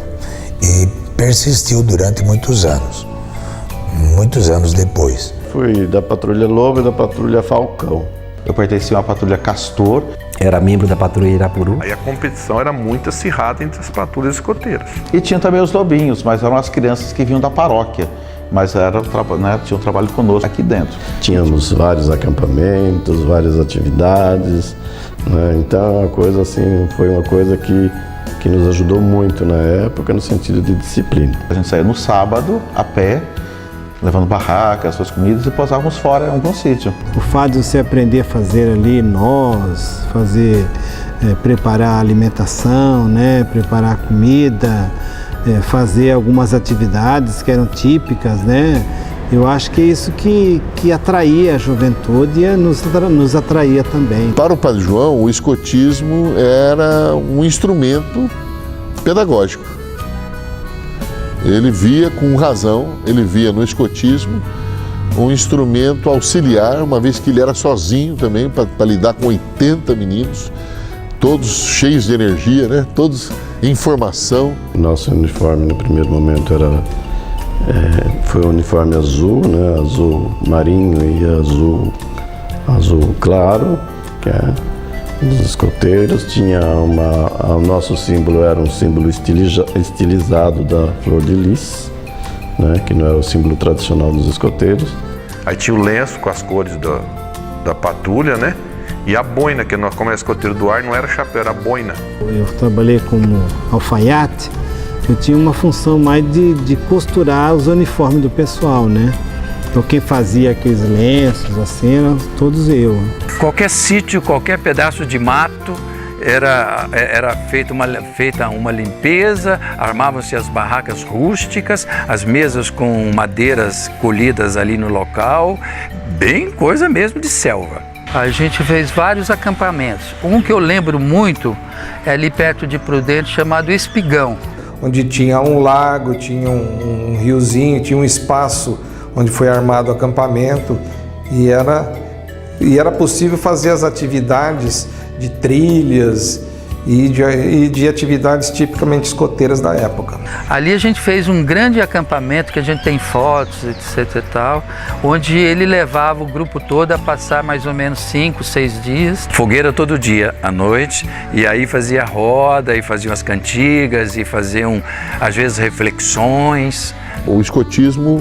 e persistiu durante muitos anos depois. Fui da patrulha Lobo e da patrulha Falcão. Eu pertencia a uma patrulha Castor. Era membro da patrulha Irapuru. Aí a competição era muito acirrada entre as patrulhas escoteiras. E tinha também os lobinhos, mas eram as crianças que vinham da paróquia. Mas tinha um trabalho conosco aqui dentro. Tínhamos vários acampamentos, várias atividades, né? Então a coisa assim, foi uma coisa que nos ajudou muito na época, no sentido de disciplina. A gente saía no sábado, a pé, levando barracas, suas comidas e posávamos fora em algum sítio. O fato de você aprender a fazer ali preparar a alimentação, né? Preparar a comida, fazer algumas atividades que eram típicas, né? Eu acho que é isso que atraía a juventude e nos atraía também. Para o Padre João, o escotismo era um instrumento pedagógico. Ele via com razão, ele via no escotismo um instrumento auxiliar, uma vez que ele era sozinho também, para lidar com 80 meninos, todos cheios de energia, né? Todos em formação. Nosso uniforme no primeiro momento foi um uniforme azul, né? Azul marinho e azul claro, que é dos escoteiros. Tinha o nosso símbolo era um símbolo estilizado da flor de lis, né? Que não era o símbolo tradicional dos escoteiros. Aí tinha o lenço com as cores da patrulha, né? E a boina, que nós, como era escoteiro do ar, não era chapéu, era boina. Eu trabalhei como alfaiate. Eu tinha uma função mais de costurar os uniformes do pessoal, né? Então quem fazia aqueles lenços assim, eram todos eu. Qualquer sítio, qualquer pedaço de mato, era feita uma limpeza, armavam-se as barracas rústicas, as mesas com madeiras colhidas ali no local, bem coisa mesmo de selva. A gente fez vários acampamentos. Um que eu lembro muito é ali perto de Prudente, chamado Espigão. Onde tinha um lago, tinha um riozinho, tinha um espaço onde foi armado o acampamento e era possível fazer as atividades de trilhas e de atividades tipicamente escoteiras da época. Ali a gente fez um grande acampamento, que a gente tem fotos, etc e tal, onde ele levava o grupo todo a passar mais ou menos 5, 6 dias. Fogueira todo dia, à noite, e aí fazia roda, e faziam as cantigas, e faziam, às vezes, reflexões. O escotismo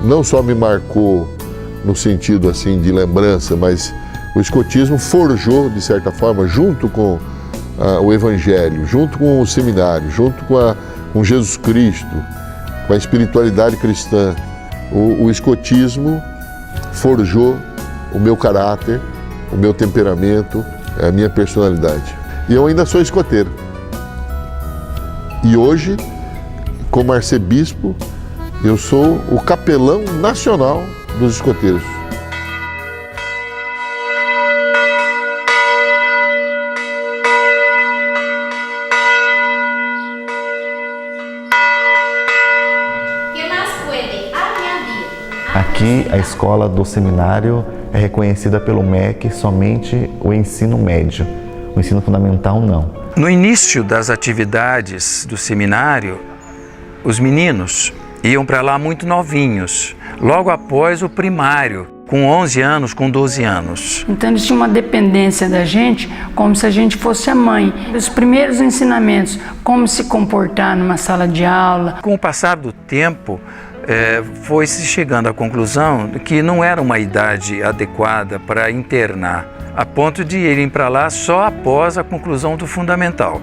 não só me marcou no sentido assim de lembrança, mas o escotismo forjou, de certa forma, junto com o Evangelho, junto com o seminário, junto com Jesus Cristo, com a espiritualidade cristã. O escotismo forjou o meu caráter, o meu temperamento, a minha personalidade. E eu ainda sou escoteiro. E hoje, como arcebispo, eu sou o capelão nacional dos escoteiros. Aqui, a escola do seminário é reconhecida pelo MEC somente o ensino médio, o ensino fundamental não. No início das atividades do seminário, os meninos iam para lá muito novinhos, logo após o primário, com 11 anos, com 12 anos. Então eles tinham uma dependência da gente, como se a gente fosse a mãe. Os primeiros ensinamentos, como se comportar numa sala de aula. Com o passar do tempo, foi-se chegando à conclusão que não era uma idade adequada para internar, a ponto de irem para lá só após a conclusão do fundamental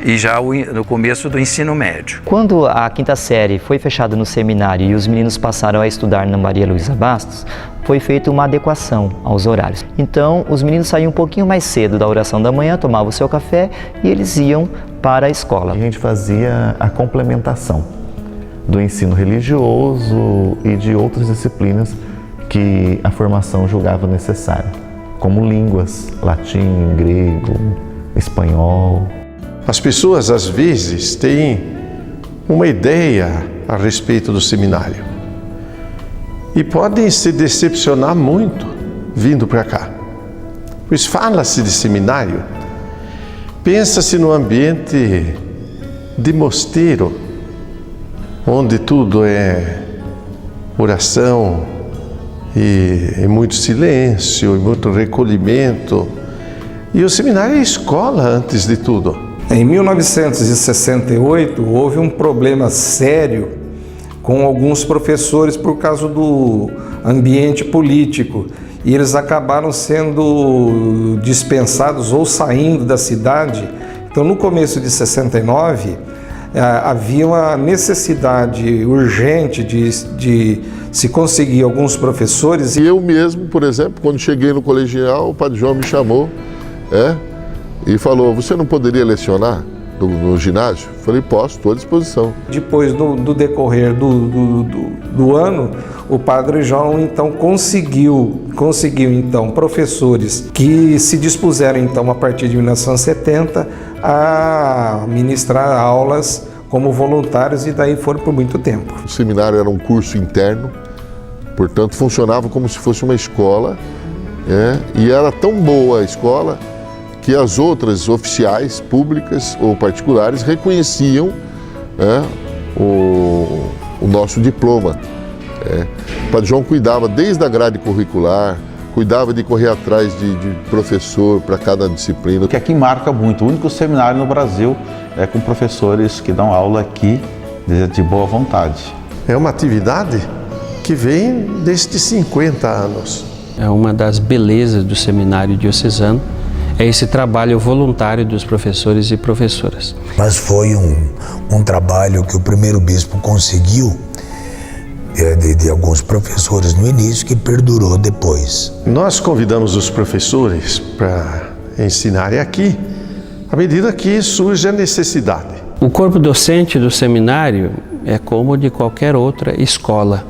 e já no começo do ensino médio. Quando a quinta série foi fechada no seminário e os meninos passaram a estudar na Maria Luísa Bastos, foi feita uma adequação aos horários. Então, os meninos saíam um pouquinho mais cedo da oração da manhã, tomavam o seu café e eles iam para a escola. A gente fazia a complementação do ensino religioso e de outras disciplinas que a formação julgava necessário, como línguas, latim, grego, espanhol. As pessoas, às vezes, têm uma ideia a respeito do seminário e podem se decepcionar muito vindo para cá. Pois fala-se de seminário, pensa-se no ambiente de mosteiro, onde tudo é oração e muito silêncio e muito recolhimento. E o seminário é escola antes de tudo. Em 1968 houve um problema sério com alguns professores por causa do ambiente político e eles acabaram sendo dispensados ou saindo da cidade. Então no começo de 69 havia uma necessidade urgente de se conseguir alguns professores. E eu mesmo, por exemplo, quando cheguei no colegial, o Padre João me chamou e falou: você não poderia lecionar no ginásio? Falei: posso, estou à disposição. Depois do decorrer do ano, o Padre João então conseguiu então professores que se dispuseram então a partir de 1970 a ministrar aulas como voluntários e daí foram por muito tempo. O seminário era um curso interno, portanto funcionava como se fosse uma escola, e era tão boa a escola que as outras oficiais públicas ou particulares reconheciam o nosso diploma. O Padre João cuidava desde a grade curricular, cuidava de correr atrás de professor para cada disciplina. O que aqui marca muito, o único seminário no Brasil é com professores que dão aula aqui de boa vontade. É uma atividade que vem desde 50 anos. É uma das belezas do seminário diocesano, é esse trabalho voluntário dos professores e professoras. Mas foi um trabalho que o primeiro bispo conseguiu de alguns professores no início, que perdurou depois. Nós convidamos os professores para ensinarem aqui, à medida que surge a necessidade. O corpo docente do seminário é como de qualquer outra escola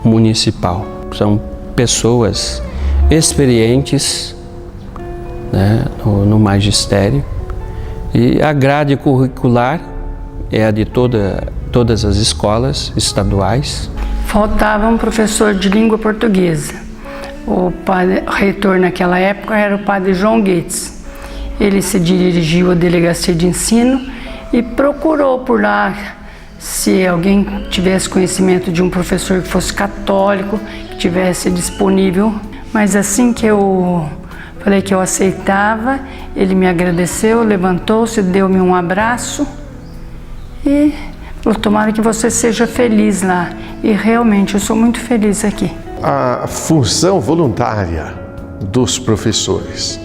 municipal. São pessoas experientes, né, no magistério, e a grade curricular é a de todas as escolas estaduais. Faltava um professor de língua portuguesa. O reitor naquela época era o padre João Guedes. Ele se dirigiu à delegacia de ensino e procurou por lá se alguém tivesse conhecimento de um professor que fosse católico, que tivesse disponível. Mas assim que eu falei que eu aceitava, ele me agradeceu, levantou-se, deu-me um abraço e falou: tomara que você seja feliz lá. E realmente eu sou muito feliz aqui. A função voluntária dos professores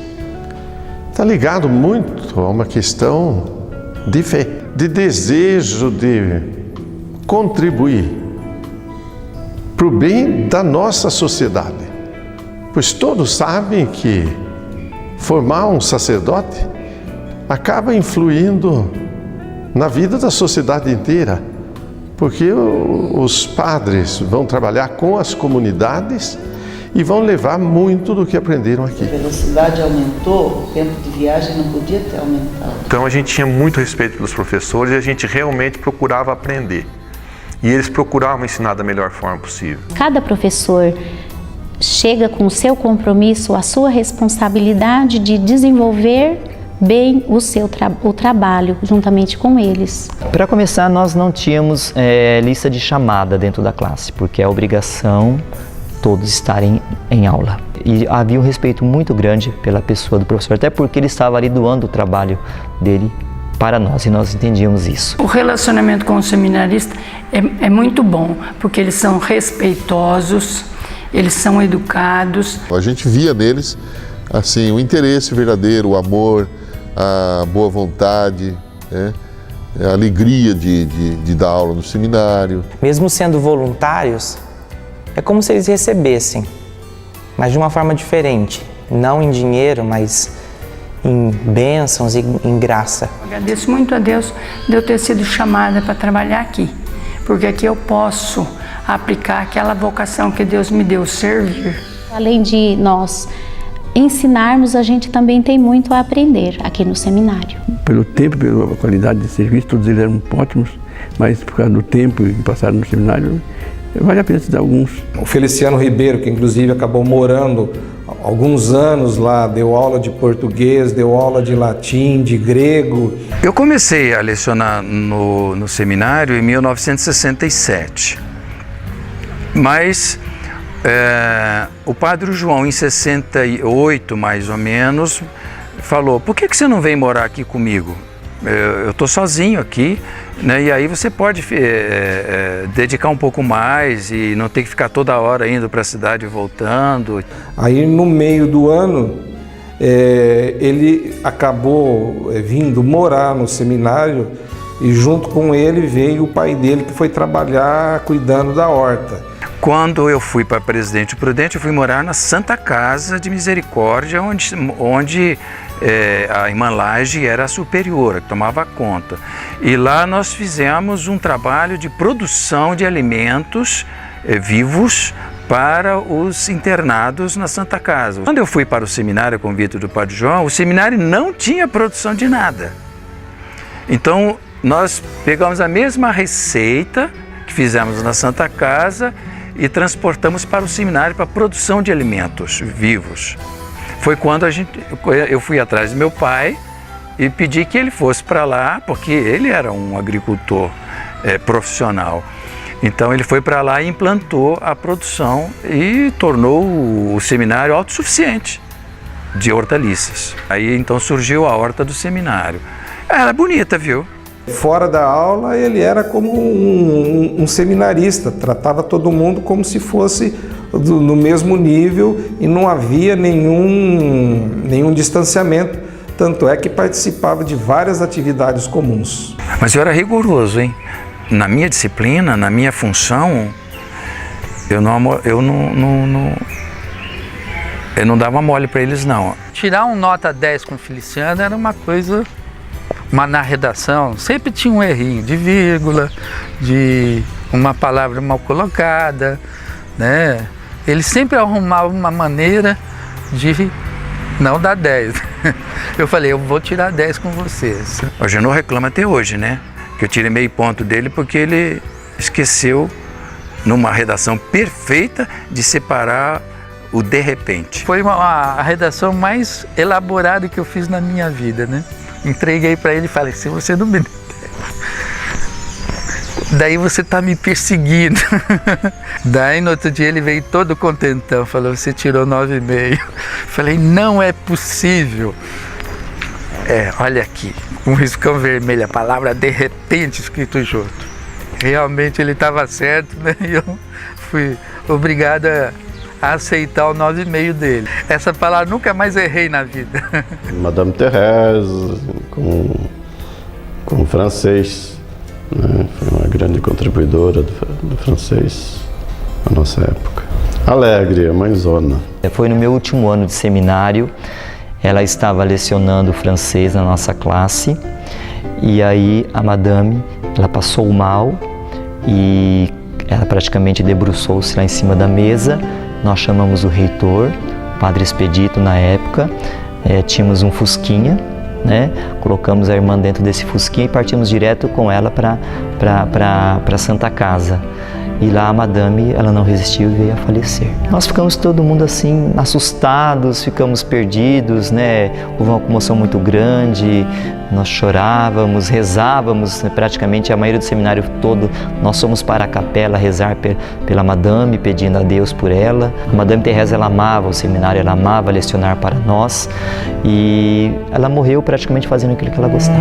está ligado muito a uma questão de fé, de desejo de contribuir para o bem da nossa sociedade. Pois todos sabem que formar um sacerdote acaba influindo na vida da sociedade inteira, porque os padres vão trabalhar com as comunidades e vão levar muito do que aprenderam aqui. A velocidade aumentou, o tempo de viagem não podia ter aumentado. Então a gente tinha muito respeito pelos professores e a gente realmente procurava aprender. E eles procuravam ensinar da melhor forma possível. Cada professor chega com o seu compromisso, a sua responsabilidade de desenvolver bem o trabalho juntamente com eles. Para começar, nós não tínhamos lista de chamada dentro da classe, porque é obrigação todos estarem em aula. E havia um respeito muito grande pela pessoa do professor, até porque ele estava ali doando o trabalho dele para nós, e nós entendíamos isso. O relacionamento com o seminarista é muito bom, porque eles são respeitosos, eles são educados. A gente via neles assim, o interesse verdadeiro, o amor, a boa vontade, né? A alegria de dar aula no seminário. Mesmo sendo voluntários, é como se eles recebessem, mas de uma forma diferente. Não em dinheiro, mas em bênçãos e em graça. Agradeço muito a Deus de eu ter sido chamada para trabalhar aqui, porque aqui eu posso aplicar aquela vocação que Deus me deu, servir. Além de nós ensinarmos, a gente também tem muito a aprender aqui no seminário. Pelo tempo, pela qualidade de serviço, todos eles eram ótimos, mas por causa do tempo que passaram no seminário, vale a pena citar alguns. O Feliciano Ribeiro, que inclusive acabou morando alguns anos lá, deu aula de português, deu aula de latim, de grego. Eu comecei a lecionar no seminário em 1967, mas o padre João, em 68 mais ou menos, falou: por que você não vem morar aqui comigo? Eu estou sozinho aqui, né? E aí você pode dedicar um pouco mais e não ter que ficar toda hora indo para a cidade e voltando. Aí no meio do ano ele acabou vindo morar no seminário e junto com ele veio o pai dele, que foi trabalhar cuidando da horta. Quando eu fui para Presidente Prudente, eu fui morar na Santa Casa de Misericórdia, onde a irmã Laje era a superiora, que tomava conta. E lá nós fizemos um trabalho de produção de alimentos vivos para os internados na Santa Casa. Quando eu fui para o seminário a convite do Padre João, o seminário não tinha produção de nada. Então nós pegamos a mesma receita que fizemos na Santa Casa e transportamos para o seminário para a produção de alimentos vivos. Foi quando eu fui atrás do meu pai e pedi que ele fosse para lá, porque ele era um agricultor profissional. Então ele foi para lá e implantou a produção e tornou o seminário autossuficiente de hortaliças. Aí então surgiu a horta do seminário. Era bonita, viu? Fora da aula ele era como um seminarista, tratava todo mundo como se fosse no mesmo nível e não havia nenhum distanciamento, tanto é que participava de várias atividades comuns. Mas eu era rigoroso, hein? Na minha disciplina, na minha função, eu não dava mole para eles, não. Tirar um nota 10 com o Feliciano era uma coisa Mas na redação sempre tinha um errinho de vírgula, de uma palavra mal colocada, né? Ele sempre arrumava uma maneira de não dar 10. Eu falei, eu vou tirar 10 com vocês. O Genô reclama até hoje, né? Que eu tirei meio ponto dele porque ele esqueceu, numa redação perfeita, de separar o de repente. Foi a redação mais elaborada que eu fiz na minha vida, né? Entreguei para ele e falei, se você não me der, daí você tá me perseguindo. Daí no outro dia ele veio todo contentão, falou, você tirou 9,5. Falei, não é possível. Olha aqui, com um riscão vermelho, a palavra de repente escrito junto. Realmente ele estava certo, né? E eu fui obrigado a aceitar o 9,5 dele. Essa palavra nunca mais errei na vida. Madame Thérèse, com francês, né? Foi uma grande contribuidora do francês na nossa época. Alegre, a mãezona. Foi no meu último ano de seminário, ela estava lecionando francês na nossa classe e aí a madame, ela passou mal e ela praticamente debruçou-se lá em cima da mesa. Nós chamamos o reitor, o padre Expedito na época, tínhamos um fusquinha, né? Colocamos a irmã dentro desse fusquinha e partimos direto com ela para Santa Casa. E lá a madame, ela não resistiu e veio a falecer. Nós ficamos todo mundo assim, assustados, ficamos perdidos, né? Houve uma comoção muito grande, nós chorávamos, rezávamos, né? Praticamente a maioria do seminário todo, nós fomos para a capela rezar pela madame, pedindo a Deus por ela. A madame Thérèse, ela amava o seminário, ela amava lecionar para nós e ela morreu praticamente fazendo aquilo que ela gostava.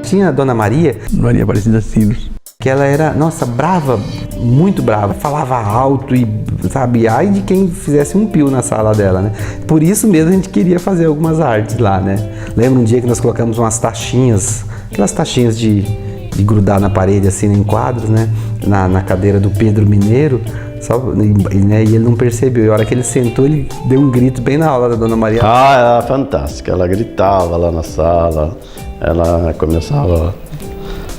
Tinha a Dona Maria Aparecida Silos, que ela era, nossa, brava, muito brava, falava alto e, sabe, ai de quem fizesse um pio na sala dela, né? Por isso mesmo a gente queria fazer algumas artes lá, né? Lembra um dia que nós colocamos umas taxinhas, aquelas taxinhas de grudar na parede, assim, em quadros, né? Na cadeira do Pedro Mineiro, né? E ele não percebeu. E a hora que ele sentou, ele deu um grito bem na aula da Dona Maria. Ah, era fantástica. Ela gritava lá na sala. Ela começava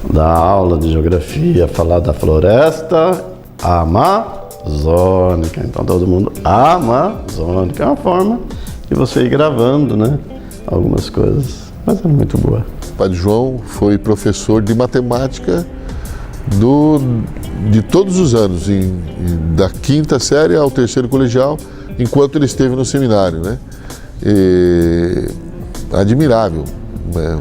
a dar aula de geografia, falar da floresta amazônica. Então todo mundo amazônica. É uma forma de você ir gravando, né? Algumas coisas. Mas é muito boa. O Padre João foi professor de matemática de todos os anos, da 5ª série ao 3º colegial, enquanto ele esteve no seminário, né? Admirável, né?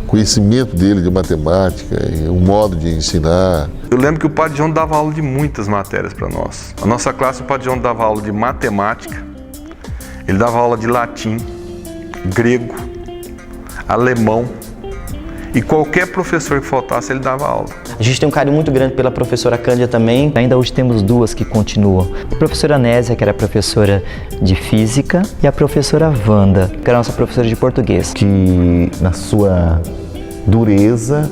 O conhecimento dele de matemática, o modo de ensinar. Eu lembro que o Padre João dava aula de muitas matérias para nós. A nossa classe, o Padre João dava aula de matemática, ele dava aula de latim, grego, alemão, e qualquer professor que faltasse, ele dava aula. A gente tem um carinho muito grande pela professora Cândida também. Ainda hoje temos duas que continuam. A professora Nésia, que era professora de física, e a professora Wanda, que era a nossa professora de português. Que na sua dureza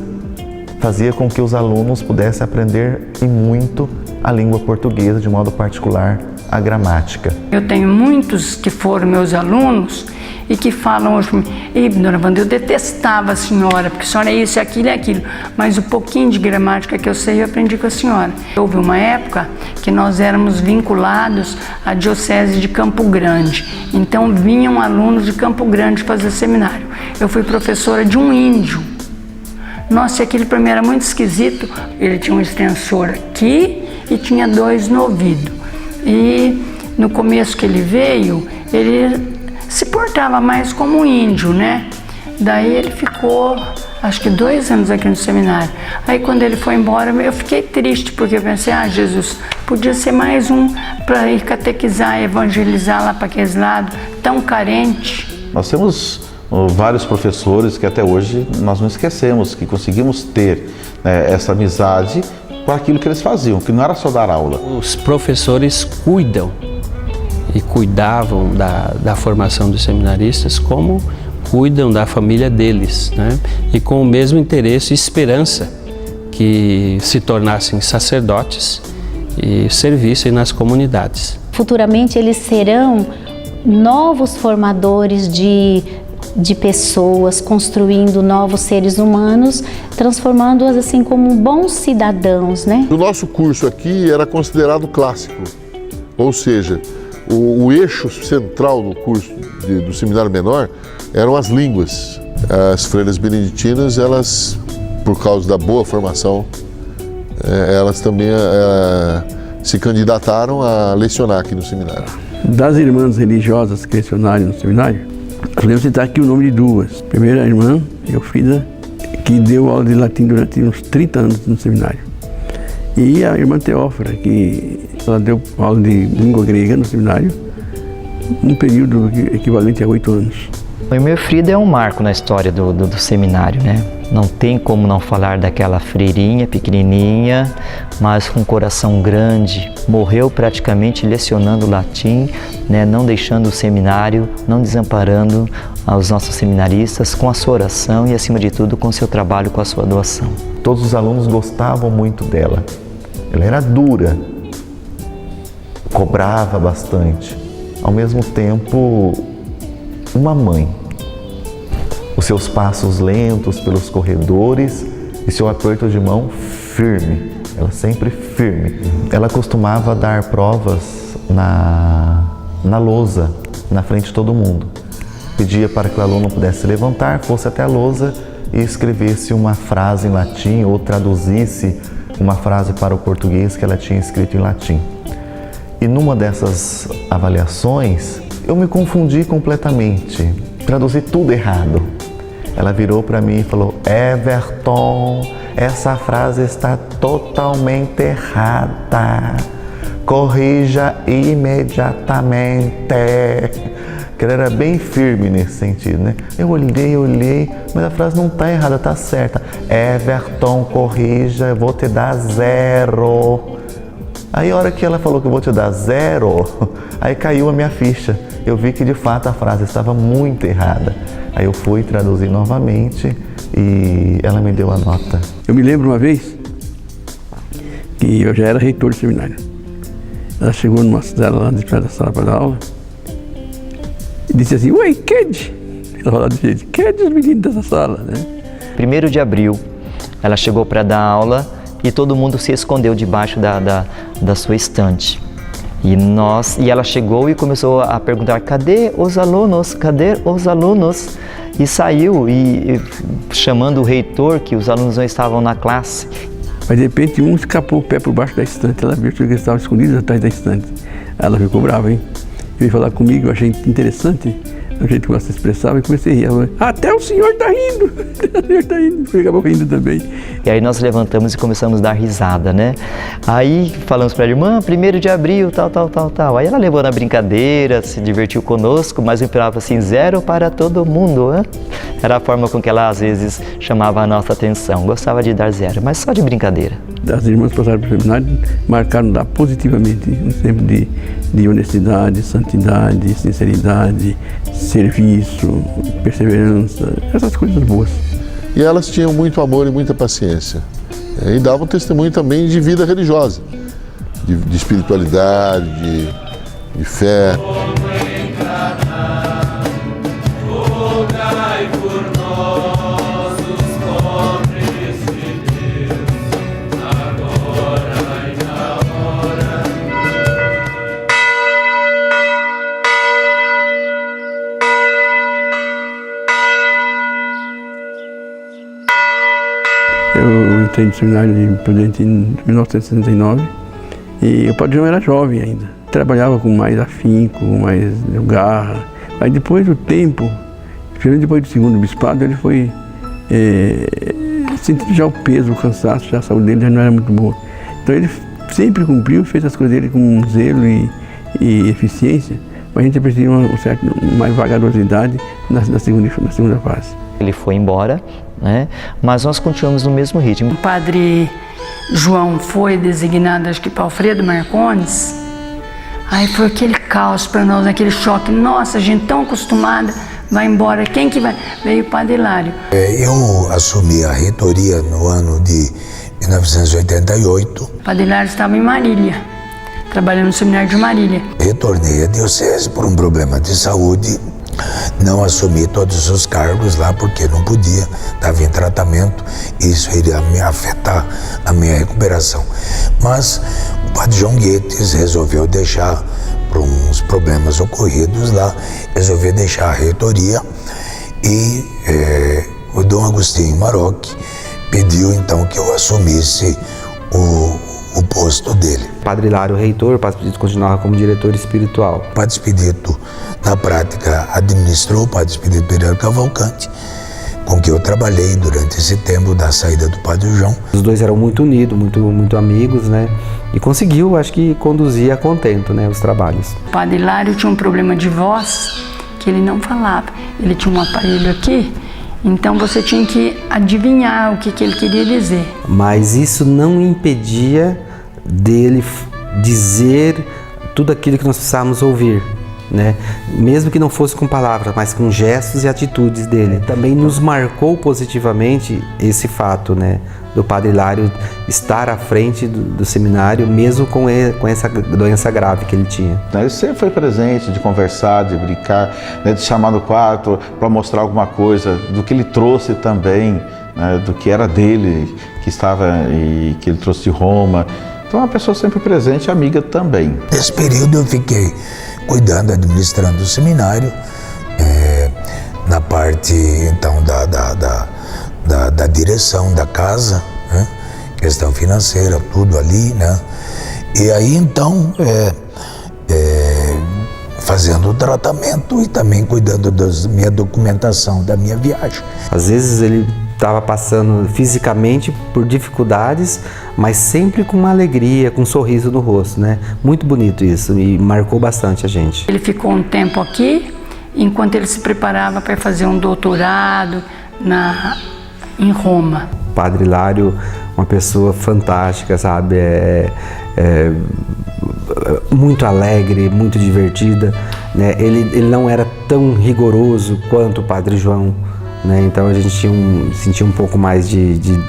fazia com que os alunos pudessem aprender e muito a língua portuguesa, de modo particular a gramática. Eu tenho muitos que foram meus alunos e que falam hoje, ei, dona Wanda, eu detestava a senhora, porque a senhora é isso, aquilo e aquilo, mas o pouquinho de gramática que eu sei, eu aprendi com a senhora. Houve uma época que nós éramos vinculados à Diocese de Campo Grande, então vinham alunos de Campo Grande fazer seminário. Eu fui professora de um índio. Nossa, aquilo para mim era muito esquisito. Ele tinha um extensor aqui e tinha 2 no ouvido. E no começo que ele veio, ele se portava mais como um índio, né? Daí ele ficou, acho que 2 anos aqui no seminário. Aí quando ele foi embora, eu fiquei triste, porque eu pensei, Jesus, podia ser mais um para ir catequizar, evangelizar lá para aqueles lados, tão carente. Nós temos vários professores que até hoje nós não esquecemos, que conseguimos ter essa amizade com aquilo que eles faziam, que não era só dar aula. Os professores cuidam e cuidavam da formação dos seminaristas como cuidam da família deles, né? E com o mesmo interesse e esperança que se tornassem sacerdotes e servissem nas comunidades. Futuramente eles serão novos formadores de de pessoas, construindo novos seres humanos, transformando-as assim como bons cidadãos, né? O nosso curso aqui era considerado clássico, ou seja, o eixo central do curso do seminário menor eram as línguas. As freiras beneditinas, elas, por causa da boa formação, elas também se candidataram a lecionar aqui no seminário. Das irmãs religiosas que lecionaram no seminário, podemos citar aqui o nome de duas. A primeira, a irmã Elfrida, que deu aula de latim durante uns 30 anos no seminário. E a irmã Teófora, que ela deu aula de língua grega no seminário, um período equivalente a 8 anos. A irmã Elfrida é um marco na história do seminário, né? Não tem como não falar daquela freirinha pequenininha, mas com um coração grande. Morreu praticamente lecionando latim, né? Não deixando o seminário, não desamparando os nossos seminaristas com a sua oração e, acima de tudo, com o seu trabalho, com a sua doação. Todos os alunos gostavam muito dela. Ela era dura, cobrava bastante. Ao mesmo tempo, uma mãe. Os seus passos lentos pelos corredores e seu aperto de mão firme, ela sempre firme. Ela costumava dar provas na lousa, na frente de todo mundo. Pedia para que o aluno pudesse levantar, fosse até a lousa e escrevesse uma frase em latim ou traduzisse uma frase para o português que ela tinha escrito em latim. E numa dessas avaliações, eu me confundi completamente, traduzi tudo errado. Ela virou para mim e falou: Everton, essa frase está totalmente errada. Corrija imediatamente. Que ela era bem firme nesse sentido, né? Eu olhei, mas a frase não está errada, está certa. Everton, corrija, eu vou te dar 0. Aí a hora que ela falou que eu vou te dar 0, aí caiu a minha ficha. Eu vi que de fato a frase estava muito errada. Aí eu fui traduzir novamente e ela me deu a nota. Eu me lembro uma vez que eu já era reitor do seminário. Ela chegou numa sala lá de trás da sala para dar aula e disse assim: "Ué, Ked?" Ela falou desse jeito: "Ked os meninos dessa sala, né?" 1º de abril, ela chegou para dar aula e todo mundo se escondeu debaixo da sua estante. E ela chegou e começou a perguntar: cadê os alunos? Cadê os alunos? E saiu chamando o reitor, que os alunos não estavam na classe. Mas de repente um escapou o pé por baixo da estante. Ela viu que eles estavam escondidos atrás da estante. Ela ficou brava, hein? Veio falar comigo, eu achei interessante o jeito que ela se expressava e comecei a rir. Ela falou: até o senhor está rindo! O senhor está rindo! Ele acabou rindo também. E aí nós levantamos e começamos a dar risada, né? Aí falamos para a irmã: 1º de abril, tal. Aí ela levou na brincadeira, se divertiu conosco, mas imperava assim: 0 para todo mundo, né? Era a forma com que ela às vezes chamava a nossa atenção. Gostava de dar 0, mas só de brincadeira. As irmãs passaram pelo seminário, marcaram lá positivamente um tempo de honestidade, santidade, sinceridade, serviço, perseverança, essas coisas boas. E elas tinham muito amor e muita paciência. E davam testemunho também de vida religiosa, de espiritualidade, de fé. Eu entrei no seminário de Prudente em 1969 e o Padre João era jovem ainda. Trabalhava com mais afinco, com mais garra. Aí depois do tempo, especialmente depois do segundo bispado, ele foi sentindo já o peso, o cansaço, já a saúde dele já não era muito boa. Então ele sempre cumpriu, fez as coisas dele com zelo e eficiência, mas a gente percebeu uma certa mais vagarosidade na segunda fase. Ele foi embora, né? Mas nós continuamos no mesmo ritmo. O padre João foi designado, acho que para Alfredo Marcondes. Aí foi aquele caos para nós, aquele choque. Nossa, a gente tão acostumada, vai embora. Quem que vai? Veio o padre Hilário. Eu assumi a reitoria no ano de 1988. O padre Hilário estava em Marília, trabalhando no seminário de Marília. Retornei à diocese por um problema de saúde não assumi todos os cargos lá porque não podia, estava em tratamento, isso iria me afetar a minha recuperação. Mas o padre João Guedes resolveu deixar, por uns problemas ocorridos lá, resolveu deixar a reitoria e o Dom Agostinho Marocchi pediu então que eu assumisse o posto dele. Padre Hilário, reitor, o Padre Expedito continuava como diretor espiritual. O Padre Expedito, na prática, administrou o Padre Expedito Pereira Cavalcante, com que eu trabalhei durante esse tempo da saída do Padre João. Os dois eram muito unidos, muito amigos, né? E conseguiu, acho que, conduzir a contento, né, os trabalhos. O Padre Hilário tinha um problema de voz que ele não falava. Ele tinha um aparelho aqui, então você tinha que adivinhar o que ele queria dizer. Mas isso não impedia dele dizer tudo aquilo que nós precisávamos ouvir, né? Mesmo que não fosse com palavras, mas com gestos e atitudes dele. Também nos marcou positivamente esse fato, né, do Padre Hilário estar à frente do seminário, mesmo com essa doença grave que ele tinha. Ele sempre foi presente, de conversar, de brincar, né, de chamar no quarto para mostrar alguma coisa, do que ele trouxe também, né, do que era dele, que estava e que ele trouxe de Roma. Então, é uma pessoa sempre presente, amiga também. Nesse período eu fiquei cuidando, administrando o seminário, na parte então da direção da casa, né? Questão financeira, tudo ali, né? E aí então fazendo o tratamento e também cuidando da minha documentação, da minha viagem. Às vezes ele estava passando fisicamente por dificuldades, mas sempre com uma alegria, com um sorriso no rosto, né? Muito bonito isso e marcou bastante a gente. Ele ficou um tempo aqui, enquanto ele se preparava para fazer um doutorado em Roma. O Padre Hilário, uma pessoa fantástica, sabe? Muito alegre, muito divertida, né? Ele não era tão rigoroso quanto o Padre João, né? Então a gente sentia um pouco mais de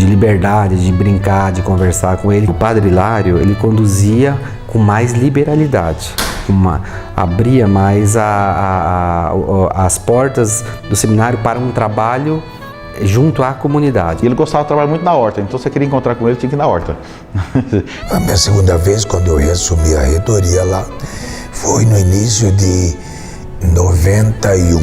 liberdade, de brincar, de conversar com ele. O Padre Hilário, ele conduzia com mais liberalidade, abria mais as portas do seminário para um trabalho junto à comunidade. E ele gostava de trabalhar muito na horta, então você queria encontrar com ele, tinha que ir na horta. A minha segunda vez, quando eu reassumi a reitoria lá, foi no início de 91,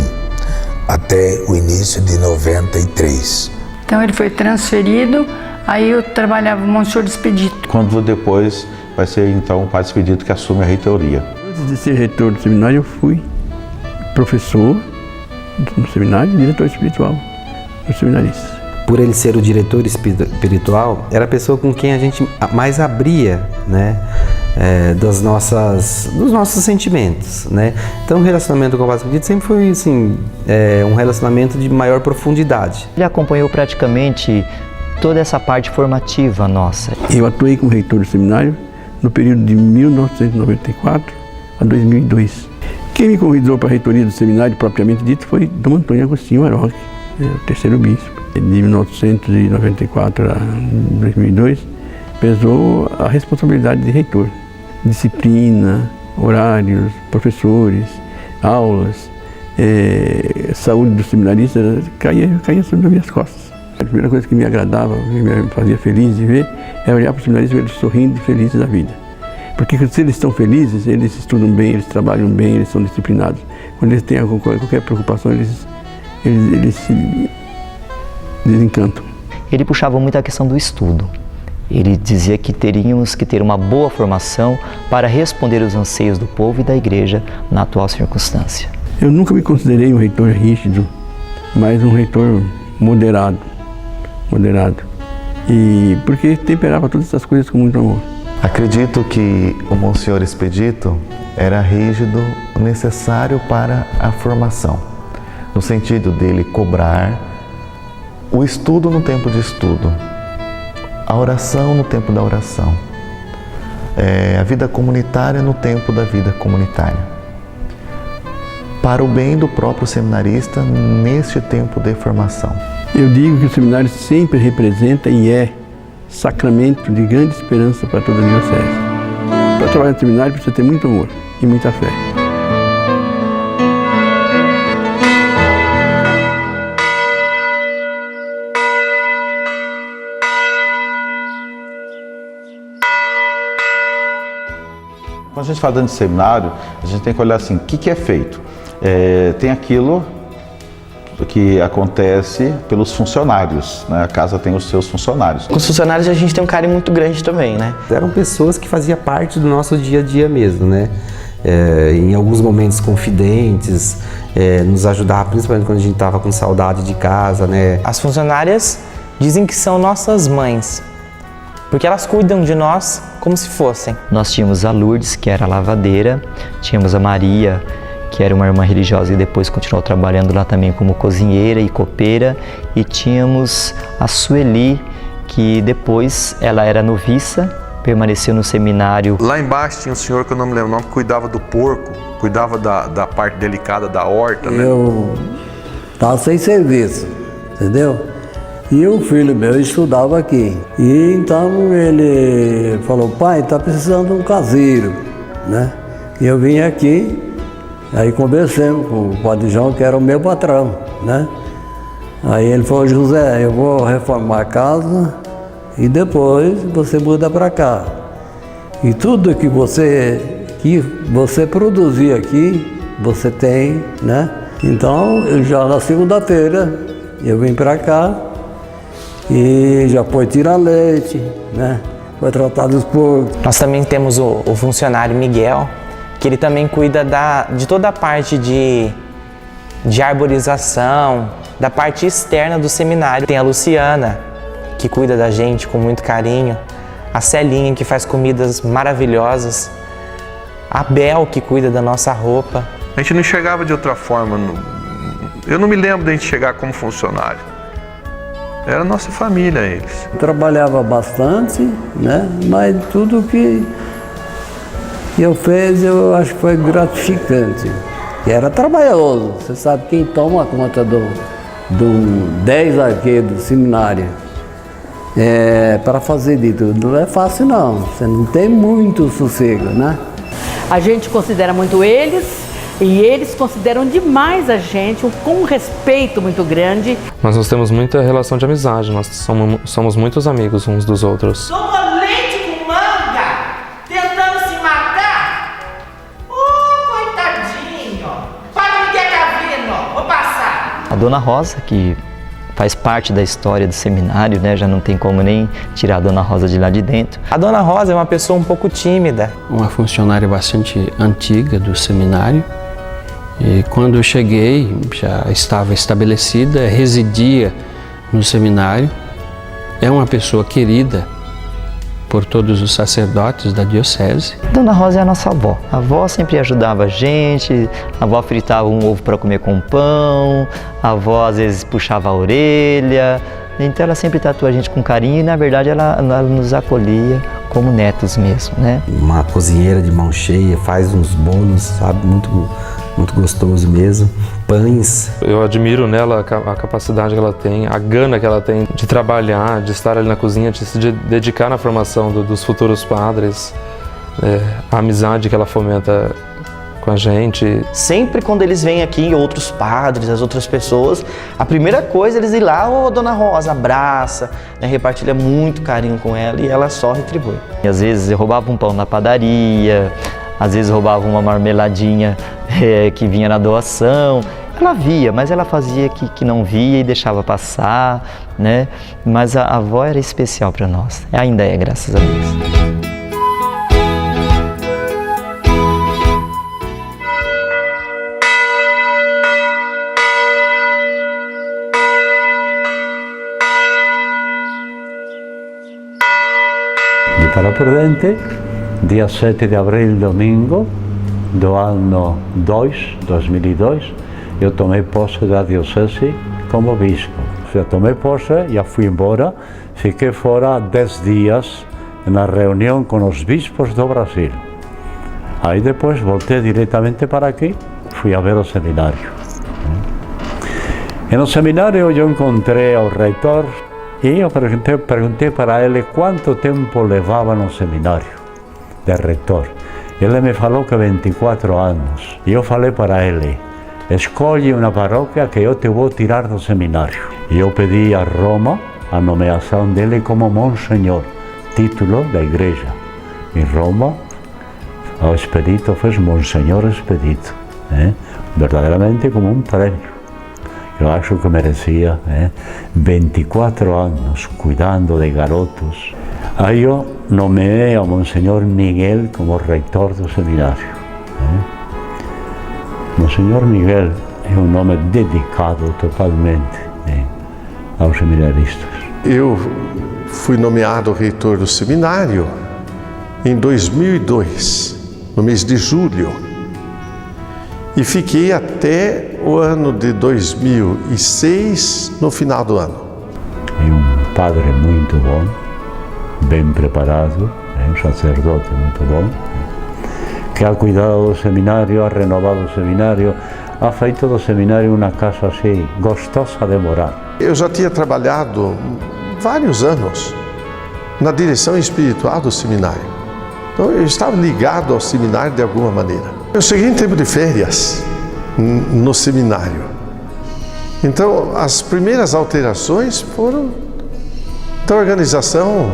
até o início de 93. Então ele foi transferido, aí eu trabalhava com o Monsenhor Expedito. Quando depois vai ser então o Padre Expedito que assume a reitoria. Antes de ser reitor do seminário, eu fui professor no seminário e diretor espiritual dos seminaristas. Por ele ser o diretor espiritual, era a pessoa com quem a gente mais abria, né, dos nossos sentimentos, né? Então o relacionamento com o Padre Expedito sempre foi assim, um relacionamento de maior profundidade. Ele acompanhou praticamente toda essa parte formativa nossa. Eu atuei como reitor do seminário no período de 1994 a 2002. Quem me convidou para a reitoria do seminário, propriamente dito, foi Dom Antônio Agostinho Marocchi, o terceiro bispo. De 1994 a 2002, pesou a responsabilidade de reitor. Disciplina, horários, professores, aulas, saúde dos seminaristas, caía sobre as minhas costas. A primeira coisa que me agradava, que me fazia feliz de ver, é olhar para os seminaristas e ver eles sorrindo, felizes da vida. Porque se eles estão felizes, eles estudam bem, eles trabalham bem, eles são disciplinados. Quando eles têm qualquer preocupação, eles se desencantam. Ele puxava muito a questão do estudo. Ele dizia que teríamos que ter uma boa formação para responder aos anseios do povo e da igreja na atual circunstância. Eu nunca me considerei um reitor rígido, mas um reitor moderado. E porque temperava todas essas coisas com muito amor. Acredito que o Monsenhor Expedito era rígido, necessário para a formação, no sentido dele cobrar o estudo no tempo de estudo, a oração no tempo da oração, a vida comunitária no tempo da vida comunitária, para o bem do próprio seminarista neste tempo de formação. Eu digo que o seminário sempre representa e é sacramento de grande esperança para toda a diocese. Para trabalhar no seminário precisa ter muito amor e muita fé. Quando a gente fala de seminário, a gente tem que olhar assim, o que é feito? Tem aquilo que acontece pelos funcionários, né? A casa tem os seus funcionários. Com os funcionários a gente tem um carinho muito grande também, né? Eram pessoas que faziam parte do nosso dia a dia mesmo, né? Em alguns momentos confidentes, nos ajudar, principalmente quando a gente estava com saudade de casa, né? As funcionárias dizem que são nossas mães, porque elas cuidam de nós como se fossem. Nós tínhamos a Lourdes, que era lavadeira, tínhamos a Maria, que era uma irmã religiosa e depois continuou trabalhando lá também como cozinheira e copeira, e tínhamos a Sueli, que depois ela era noviça, permaneceu no seminário. Lá embaixo tinha um senhor que eu não me lembro o nome, que cuidava do porco, cuidava da parte delicada da horta, né? Eu estava sem serviço, entendeu? E o filho meu estudava aqui. E então ele falou, pai, está precisando de um caseiro, né? E eu vim aqui, aí conversamos com o Padre João, que era o meu patrão, né? Aí ele falou, José, eu vou reformar a casa e depois você muda para cá. E tudo que você produzir aqui, você tem, né? Então, já na segunda-feira, eu vim para cá e já foi tirar leite, né? Foi tratar dos porcos. Nós também temos o funcionário Miguel, que ele também cuida de toda a parte de arborização, da parte externa do seminário. Tem a Luciana, que cuida da gente com muito carinho, a Celinha, que faz comidas maravilhosas, a Bel, que cuida da nossa roupa. A gente não enxergava de outra forma. Eu não me lembro de a gente chegar como funcionário. Era a nossa família, eles. Trabalhava bastante, né? Mas tudo que eu fiz, eu acho que foi gratificante. E era trabalhoso. Você sabe, quem toma conta do 10 arqueiros do seminário, para fazer de tudo, não é fácil não. Você não tem muito sossego, né? A gente considera muito eles e eles consideram demais a gente, com um respeito muito grande. Mas nós temos muita relação de amizade, nós somos muitos amigos uns dos outros. Tomou leite com manga, tentando se matar? Coitadinho! Padre Miguel Cavino, vou passar. A Dona Rosa, que faz parte da história do seminário, né? Já não tem como nem tirar a Dona Rosa de lá de dentro. A Dona Rosa é uma pessoa um pouco tímida. Uma funcionária bastante antiga do seminário. E quando eu cheguei, já estava estabelecida, residia no seminário. É uma pessoa querida por todos os sacerdotes da diocese. Dona Rosa é a nossa avó. A avó sempre ajudava a gente, a avó fritava um ovo para comer com pão, a avó às vezes puxava a orelha. Então ela sempre tratou a gente com carinho e na verdade ela nos acolhia como netos mesmo, né? Uma cozinheira de mão cheia, faz uns bolos, sabe, muito gostoso mesmo, pães. Eu admiro nela a capacidade que ela tem, a gana que ela tem de trabalhar, de estar ali na cozinha, de se dedicar na formação dos futuros padres, a amizade que ela fomenta com a gente. Sempre quando eles vêm aqui, outros padres, as outras pessoas, a primeira coisa eles ir lá, Dona Rosa, abraça, né, repartilha muito carinho com ela e ela só retribui. E às vezes roubava um pão na padaria, às vezes roubava uma marmeladinha que vinha na doação. Ela via, mas ela fazia que não via e deixava passar, né? Mas a avó era especial para nós, ainda é, graças a Deus. Para Prudente, dia 7 de abril, domingo, do ano 2002, eu tomei posse da diocese como bispo. Eu tomei posse, já fui embora, fiquei fora 10 dias na reunião com os bispos do Brasil. Aí depois voltei diretamente para aqui, fui a ver o seminário. E no seminário eu encontrei o reitor e eu perguntei para ele quanto tempo levava no seminário de reitor. Ele me falou que 24 anos. E eu falei para ele, escolhe uma paróquia que eu te vou tirar do seminário. E eu pedi a Roma a nomeação dele como Monsenhor, título da igreja. Em Roma, ao Expedito fez Monsenhor Expedito, verdadeiramente como um prêmio. Eu acho que merecia 24 anos cuidando de garotos. Aí eu nomeei a Monsenhor Miguel como reitor do seminário. Monsenhor Miguel é um nome dedicado totalmente aos seminaristas. Eu fui nomeado reitor do seminário em 2002, no mês de julho, e fiquei até o ano de 2006, no final do ano. É um padre muito bom, bem preparado, um sacerdote muito bom, que ha cuidado do seminário, ha renovado o seminário, ha feito do seminário uma casa assim, gostosa de morar. Eu já tinha trabalhado vários anos na direção espiritual do seminário. Então eu estava ligado ao seminário de alguma maneira. Eu cheguei em tempo de férias no seminário. Então as primeiras alterações foram da organização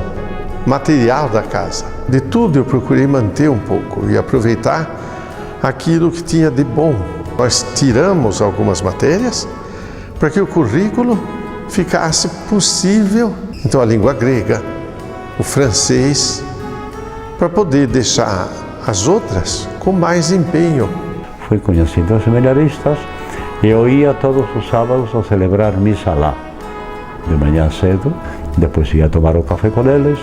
material da casa. De tudo eu procurei manter um pouco e aproveitar aquilo que tinha de bom. Nós tiramos algumas matérias para que o currículo ficasse possível. Então a língua grega, o francês, para poder deixar as outras com mais empenho. Fui conhecendo os seminaristas e eu ia todos os sábados a celebrar missa lá, de manhã cedo, depois ia tomar o café com eles.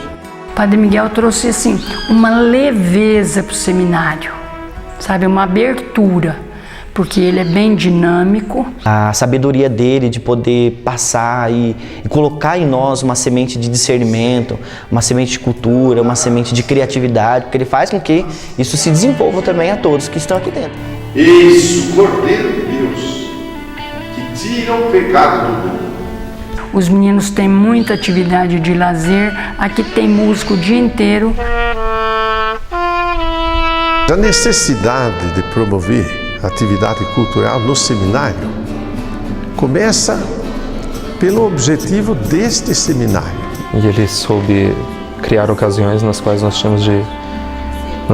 Padre Miguel trouxe assim uma leveza para o seminário, sabe, uma abertura, porque ele é bem dinâmico. A sabedoria dele de poder passar e colocar em nós uma semente de discernimento, uma semente de cultura, uma semente de criatividade, porque ele faz com que isso se desenvolva também a todos que estão aqui dentro. Eis o Cordeiro de Deus, que tira o pecado do mundo. Os meninos têm muita atividade de lazer, aqui tem música o dia inteiro. A necessidade de promover atividade cultural no seminário começa pelo objetivo deste seminário. E ele soube criar ocasiões nas quais nós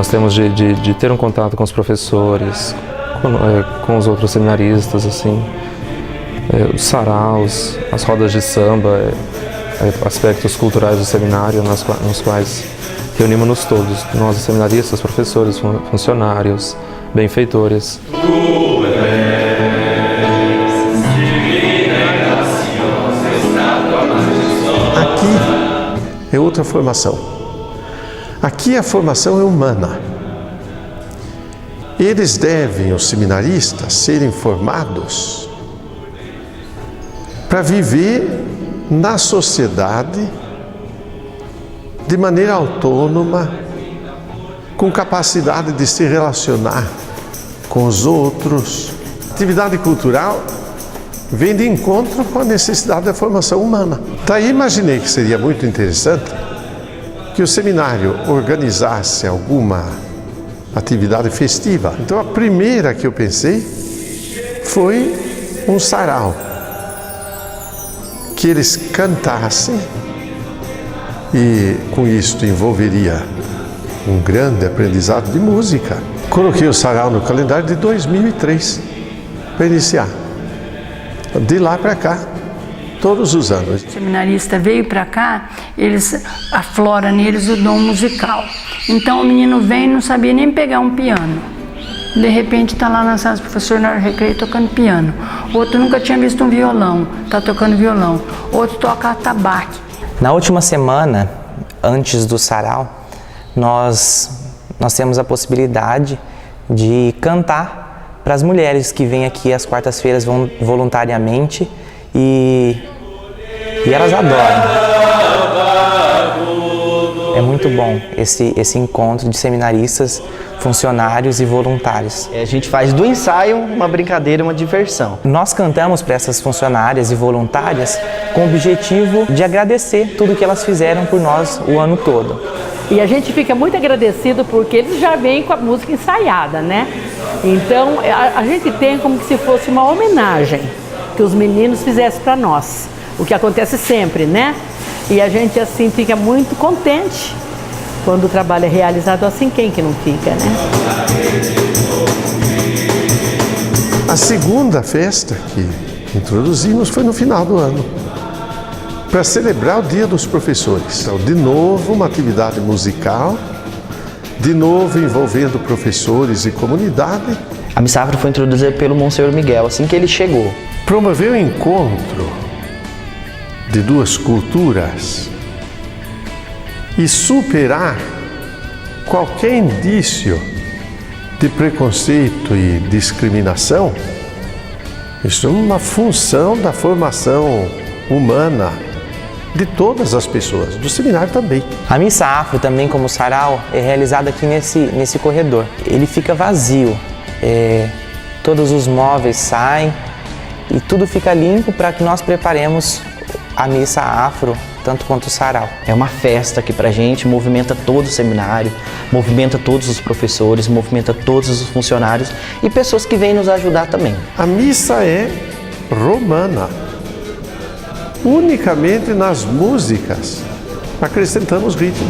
temos de ter um contato com os professores, com os outros seminaristas, assim, os saraus, as rodas de samba, aspectos culturais do seminário nos quais reunimos-nos todos, nós os seminaristas, professores, funcionários, benfeitores. Aqui é outra formação. Aqui a formação é humana. Eles devem, os seminaristas, serem formados para viver na sociedade de maneira autônoma, com capacidade de se relacionar com os outros. Atividade cultural vem de encontro com a necessidade da formação humana. Daí imaginei que seria muito interessante que o seminário organizasse alguma atividade festiva. Então a primeira que eu pensei foi um sarau, que eles cantassem, e com isto envolveria um grande aprendizado de música. Coloquei o sarau no calendário de 2003 para iniciar. De lá para cá, todos os anos. O seminarista veio para cá, eles aflora neles o dom musical. Então o menino vem e não sabia nem pegar um piano. De repente está lá na sala do professor na hora do recreio tocando piano. Outro nunca tinha visto um violão, está tocando violão. Outro toca atabaque. Na última semana, antes do sarau, nós temos a possibilidade de cantar para as mulheres que vêm aqui às quartas-feiras voluntariamente e elas adoram. É muito bom esse encontro de seminaristas, funcionários e voluntários. A gente faz do ensaio uma brincadeira, uma diversão. Nós cantamos para essas funcionárias e voluntárias com o objetivo de agradecer tudo que elas fizeram por nós o ano todo. E a gente fica muito agradecido porque eles já vêm com a música ensaiada, né? Então a gente tem como se fosse uma homenagem que os meninos fizessem para nós, o que acontece sempre, né? E a gente assim fica muito contente Quando o trabalho é realizado assim, quem que não fica, né? A segunda festa que introduzimos foi no final do ano, para celebrar o Dia dos Professores. Então, de novo, uma atividade musical, de novo envolvendo professores e comunidade. A missa afro foi introduzida pelo Monsenhor Miguel assim que ele chegou. Promover o encontro de duas culturas e superar qualquer indício de preconceito e discriminação. Isso é uma função da formação humana de todas as pessoas, do seminário também. A missa afro, também como sarau, é realizada aqui nesse corredor. Ele fica vazio, todos os móveis saem e tudo fica limpo para que nós preparemos a missa afro, tanto quanto o sarau. É uma festa que pra gente movimenta todo o seminário, movimenta todos os professores, movimenta todos os funcionários e pessoas que vêm nos ajudar também. A missa é romana. Unicamente nas músicas acrescentamos ritmo.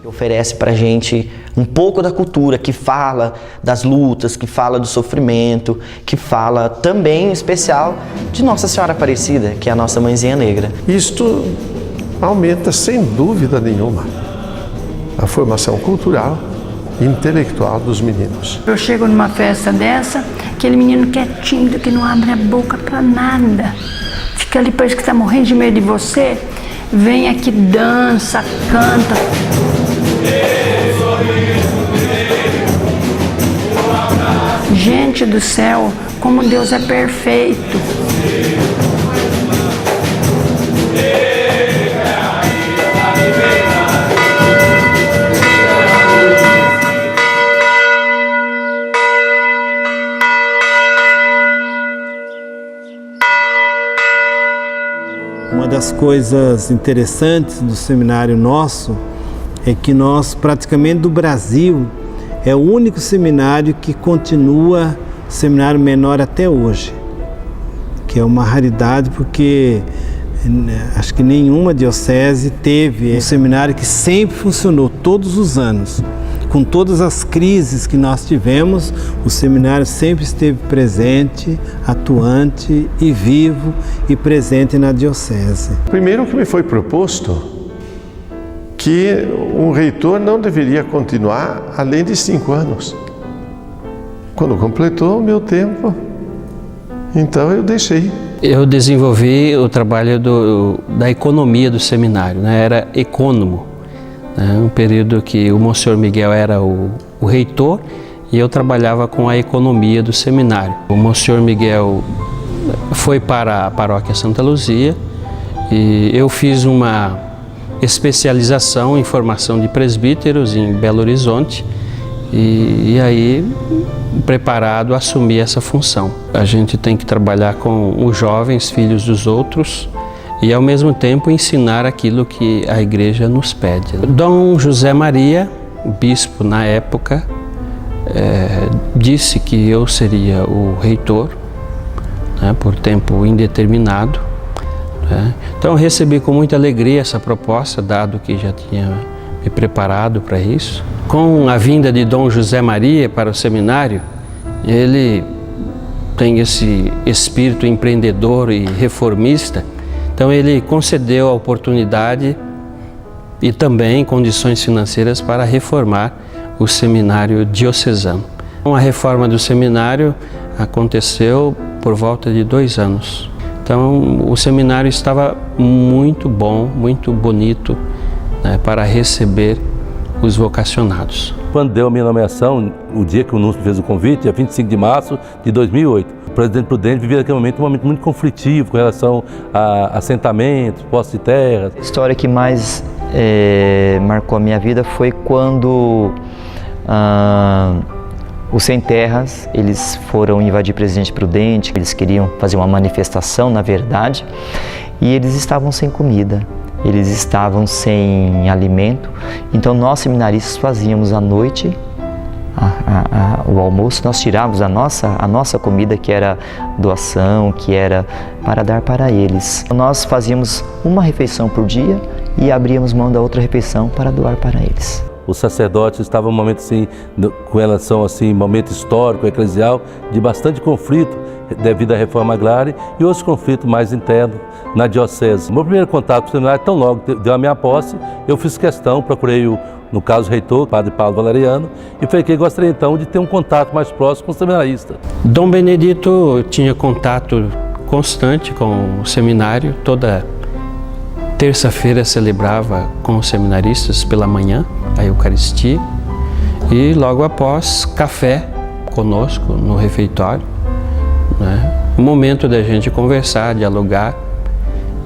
Oferece pra gente um pouco da cultura, que fala das lutas, que fala do sofrimento, que fala também, em especial, de Nossa Senhora Aparecida, que é a nossa mãezinha negra. Isto aumenta, sem dúvida nenhuma, a formação cultural e intelectual dos meninos. Eu chego numa festa dessa, aquele menino que é tímido, que não abre a boca para nada, fica ali, parece que está morrendo de medo de você, vem aqui, dança, canta. Gente do céu, como Deus é perfeito. Uma das coisas interessantes do seminário nosso é que nós, praticamente do Brasil, é o único seminário que continua seminário menor até hoje, que é uma raridade porque acho que nenhuma diocese teve um seminário que sempre funcionou todos os anos. Com todas as crises que nós tivemos, o seminário sempre esteve presente, atuante e vivo e presente na diocese. Primeiro que me foi proposto que um reitor não deveria continuar além de 5 anos. Quando completou o meu tempo, então eu deixei. Eu desenvolvi o trabalho da economia do seminário, né? Era ecônomo, né? Um período que o Monsenhor Miguel era o reitor e eu trabalhava com a economia do seminário. O Monsenhor Miguel foi para a paróquia Santa Luzia e eu fiz uma especialização em formação de presbíteros em Belo Horizonte e aí, preparado, assumi essa função. A gente tem que trabalhar com os jovens, filhos dos outros, e ao mesmo tempo ensinar aquilo que a igreja nos pede. Dom José Maria, bispo na época, disse que eu seria o reitor, né, por tempo indeterminado. Então eu recebi com muita alegria essa proposta, dado que já tinha me preparado para isso. Com a vinda de Dom José Maria para o seminário, ele tem esse espírito empreendedor e reformista, então ele concedeu a oportunidade e também condições financeiras para reformar o seminário diocesano. A reforma do seminário aconteceu por volta de 2 anos. Então, o seminário estava muito bom, muito bonito, né, para receber os vocacionados. Quando deu a minha nomeação, o dia que o Núncio fez o convite, dia 25 de março de 2008, o presidente Prudente vivia naquele momento um momento muito conflitivo com relação a assentamentos, posse de terras. A história que mais marcou a minha vida foi quando os sem terras, eles foram invadir Presidente Prudente, eles queriam fazer uma manifestação, na verdade, e eles estavam sem comida, eles estavam sem alimento. Então nós seminaristas fazíamos à noite o almoço, nós tirávamos a nossa comida, que era doação, que era para dar para eles. Nós fazíamos uma refeição por dia e abríamos mão da outra refeição para doar para eles. Os sacerdotes estavam num momento assim, com relação assim, momento histórico, eclesial, de bastante conflito devido à reforma agrária e outros conflitos mais internos na diocese. O meu primeiro contato com o seminário, tão logo deu a minha posse, eu fiz questão, procurei no caso o reitor, o padre Paulo Valeriano, e falei que gostaria então de ter um contato mais próximo com o seminarista. Dom Benedito tinha contato constante com o seminário, toda terça-feira celebrava com os seminaristas pela manhã a Eucaristia e logo após café conosco no refeitório, né? Um momento da gente conversar, dialogar,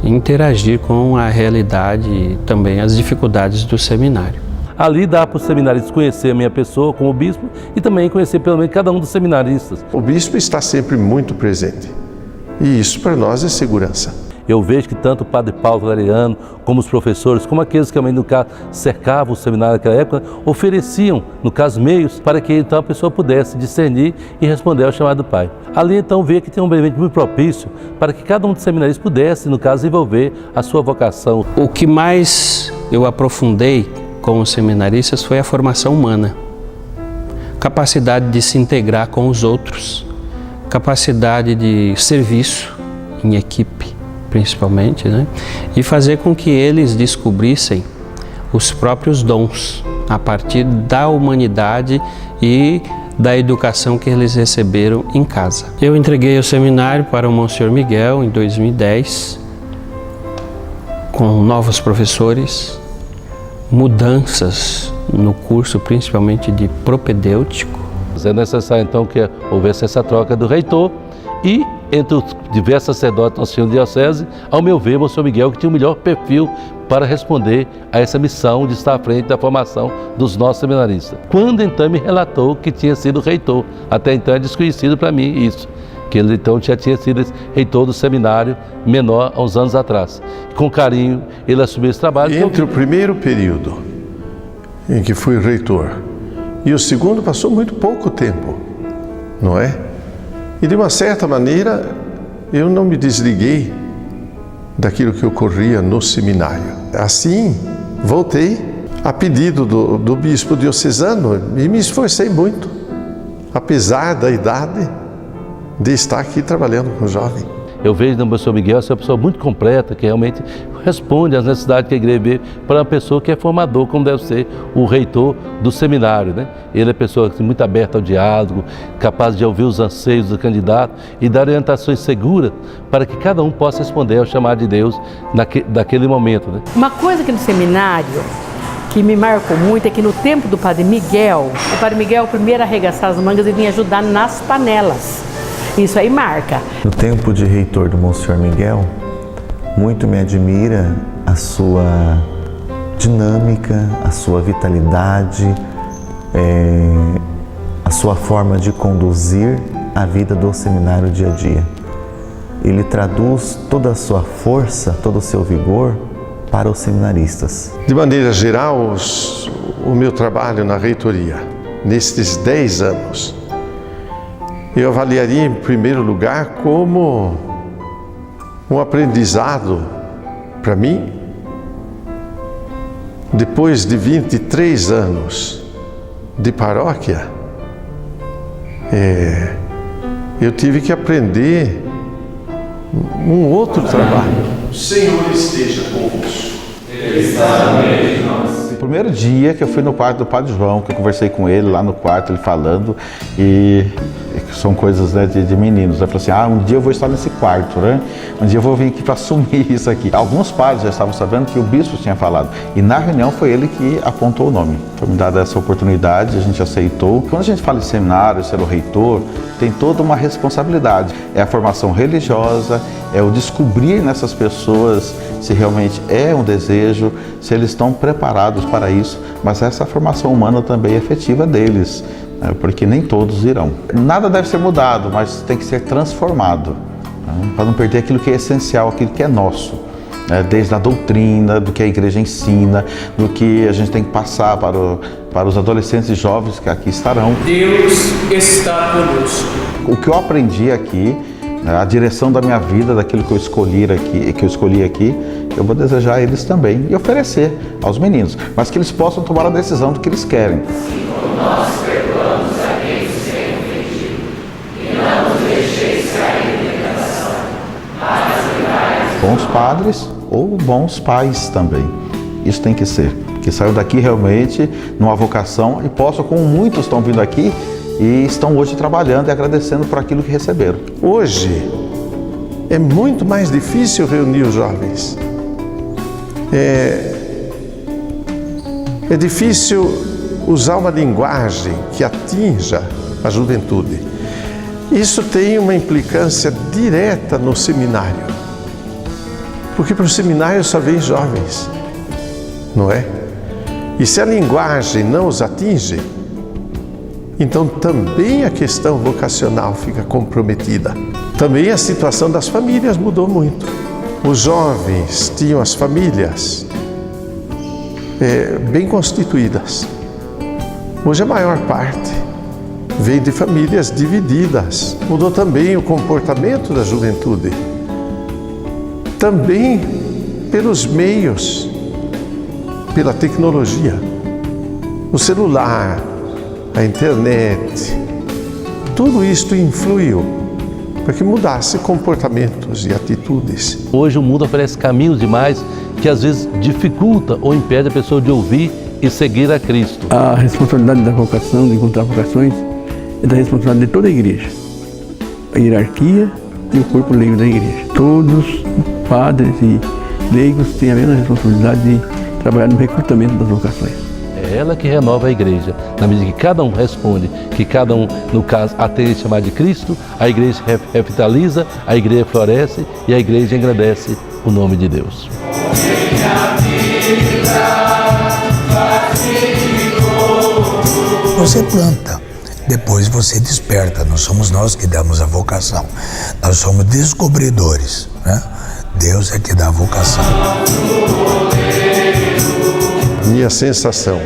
interagir com a realidade e também as dificuldades do seminário. Ali dá para os seminaristas conhecer a minha pessoa como bispo e também conhecer pelo menos cada um dos seminaristas. O bispo está sempre muito presente e isso para nós é segurança. Eu vejo que tanto o padre Paulo Valeriano, como os professores, como aqueles que também, no caso, cercavam o seminário naquela época, ofereciam, no caso, meios para que então a pessoa pudesse discernir e responder ao chamado do Pai. Ali então veio que tem um ambiente muito propício para que cada um dos seminaristas pudesse, no caso, desenvolver a sua vocação. O que mais eu aprofundei com os seminaristas foi a formação humana, capacidade de se integrar com os outros, capacidade de serviço em equipe, principalmente, né? E fazer com que eles descobrissem os próprios dons a partir da humanidade e da educação que eles receberam em casa. Eu entreguei o seminário para o Monsenhor Miguel em 2010, com novos professores, mudanças no curso, principalmente de propedêutico. É necessário então que houvesse essa troca do reitor e entre os diversos sacerdotes nós tínhamos diocese, ao meu ver, o Monsenhor Miguel que tinha o melhor perfil para responder a essa missão de estar à frente da formação dos nossos seminaristas. Quando então me relatou que tinha sido reitor, até então é desconhecido para mim isso, que ele então já tinha sido reitor do seminário menor há uns anos atrás. Com carinho ele assumiu esse trabalho. Entre o primeiro período em que fui reitor e o segundo passou muito pouco tempo, não é? E de uma certa maneira eu não me desliguei daquilo que ocorria no seminário. Assim, voltei a pedido do bispo diocesano e me esforcei muito, apesar da idade, de estar aqui trabalhando com o jovem. Eu vejo no Monsenhor Miguel ser uma pessoa muito completa, que realmente responde às necessidades que a igreja vê para uma pessoa que é formador, como deve ser o reitor do seminário, né? Ele é pessoa muito aberta ao diálogo, capaz de ouvir os anseios do candidato e dar orientações seguras para que cada um possa responder ao chamado de Deus naquele momento, né? Uma coisa que no seminário que me marcou muito é que no tempo do Padre Miguel, o Padre Miguel primeiro arregaçava as mangas e vinha ajudar nas panelas. Isso aí marca. No tempo de reitor do Monsenhor Miguel, muito me admira a sua dinâmica, a sua vitalidade, a sua forma de conduzir a vida do seminário dia a dia. Ele traduz toda a sua força, todo o seu vigor para os seminaristas. De maneira geral, o meu trabalho na reitoria, nestes 10 anos, eu avaliaria em primeiro lugar como um aprendizado para mim. Depois de 23 anos de paróquia, eu tive que aprender um outro trabalho. O Senhor esteja convosco. Ele está no meio de nós. O primeiro dia que eu fui no quarto do Padre João, que eu conversei com ele lá no quarto, ele falando, e são coisas, né, de meninos. Ele falou assim, um dia eu vou estar nesse quarto, né? Um dia eu vou vir aqui para assumir isso aqui. Alguns padres já estavam sabendo que o bispo tinha falado, e na reunião foi ele que apontou o nome. Foi me dada essa oportunidade, a gente aceitou. Quando a gente fala em seminário, ser o reitor, tem toda uma responsabilidade. É a formação religiosa, é o descobrir nessas pessoas se realmente é um desejo, se eles estão preparados para isso, mas essa formação humana também é efetiva deles, né? Porque nem todos irão. Nada deve ser mudado, mas tem que ser transformado, né? Para não perder aquilo que é essencial, aquilo que é nosso, né? Desde a doutrina, do que a igreja ensina, do que a gente tem que passar para para os adolescentes e jovens que aqui estarão. Deus está conosco. O que eu aprendi aqui, a direção da minha vida, daquilo que eu escolhi aqui, eu vou desejar a eles também e oferecer aos meninos, mas que eles possam tomar a decisão do que eles querem. Nós perdoamos a quem nos tem ofendido e não nos deixeis cair em tentação, mas livrai-nos. Bons padres ou bons pais também. Isso tem que ser. Que saiam daqui realmente numa vocação e possam, como muitos estão vindo aqui e estão hoje trabalhando e agradecendo por aquilo que receberam. Hoje é muito mais difícil reunir os jovens. É difícil usar uma linguagem que atinja a juventude. Isso tem uma implicância direta no seminário, porque para o seminário só vem jovens, não é? E se a linguagem não os atinge, então também a questão vocacional fica comprometida. Também a situação das famílias mudou muito. Os jovens tinham as famílias bem constituídas. Hoje a maior parte vem de famílias divididas. Mudou também o comportamento da juventude. Também pelos meios, pela tecnologia. O celular, a internet, tudo isto influiu para que mudasse comportamentos e atitudes. Hoje o mundo oferece caminhos demais que às vezes dificulta ou impede a pessoa de ouvir e seguir a Cristo. A responsabilidade da vocação, de encontrar vocações, é da responsabilidade de toda a igreja. A hierarquia e o corpo leigo da igreja. Todos, padres e leigos, têm a mesma responsabilidade de trabalhar no recrutamento das vocações. É ela que renova a igreja. Na medida que cada um responde, que cada um, no caso, atende a chamada de Cristo, a igreja revitaliza, a igreja floresce e a igreja engrandece o nome de Deus. Você planta, depois você desperta. Não somos nós que damos a vocação, nós somos descobridores, né? Deus é que dá a vocação. Minha sensação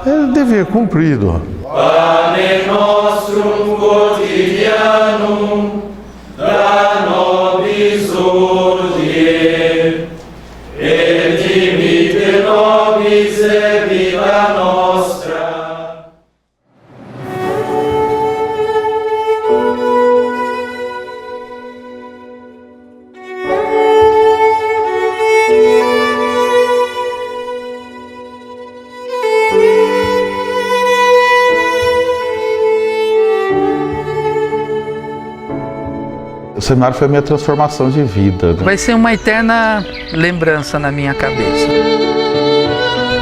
é dever cumprido. Pane nostrum quotidianum da nobis hodie, et dimitte nobis vita nostra. O seminário foi a minha transformação de vida. Vai ser uma eterna lembrança na minha cabeça.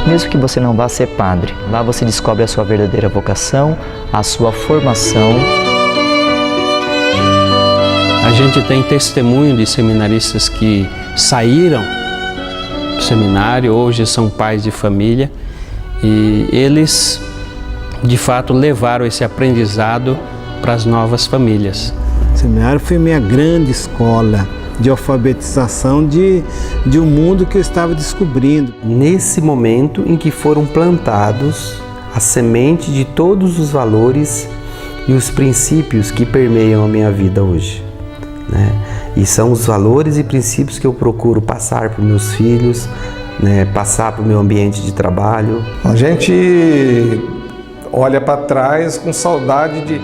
Mesmo que você não vá ser padre, lá você descobre a sua verdadeira vocação, a sua formação. A gente tem testemunho de seminaristas que saíram do seminário, hoje são pais de família, e eles, de fato, levaram esse aprendizado para as novas famílias. O seminário foi minha grande escola de alfabetização de um mundo que eu estava descobrindo. Nesse momento em que foram plantados a semente de todos os valores e os princípios que permeiam a minha vida hoje, né? E são os valores e princípios que eu procuro passar para os meus filhos, né? Passar para o meu ambiente de trabalho. A gente olha para trás com saudade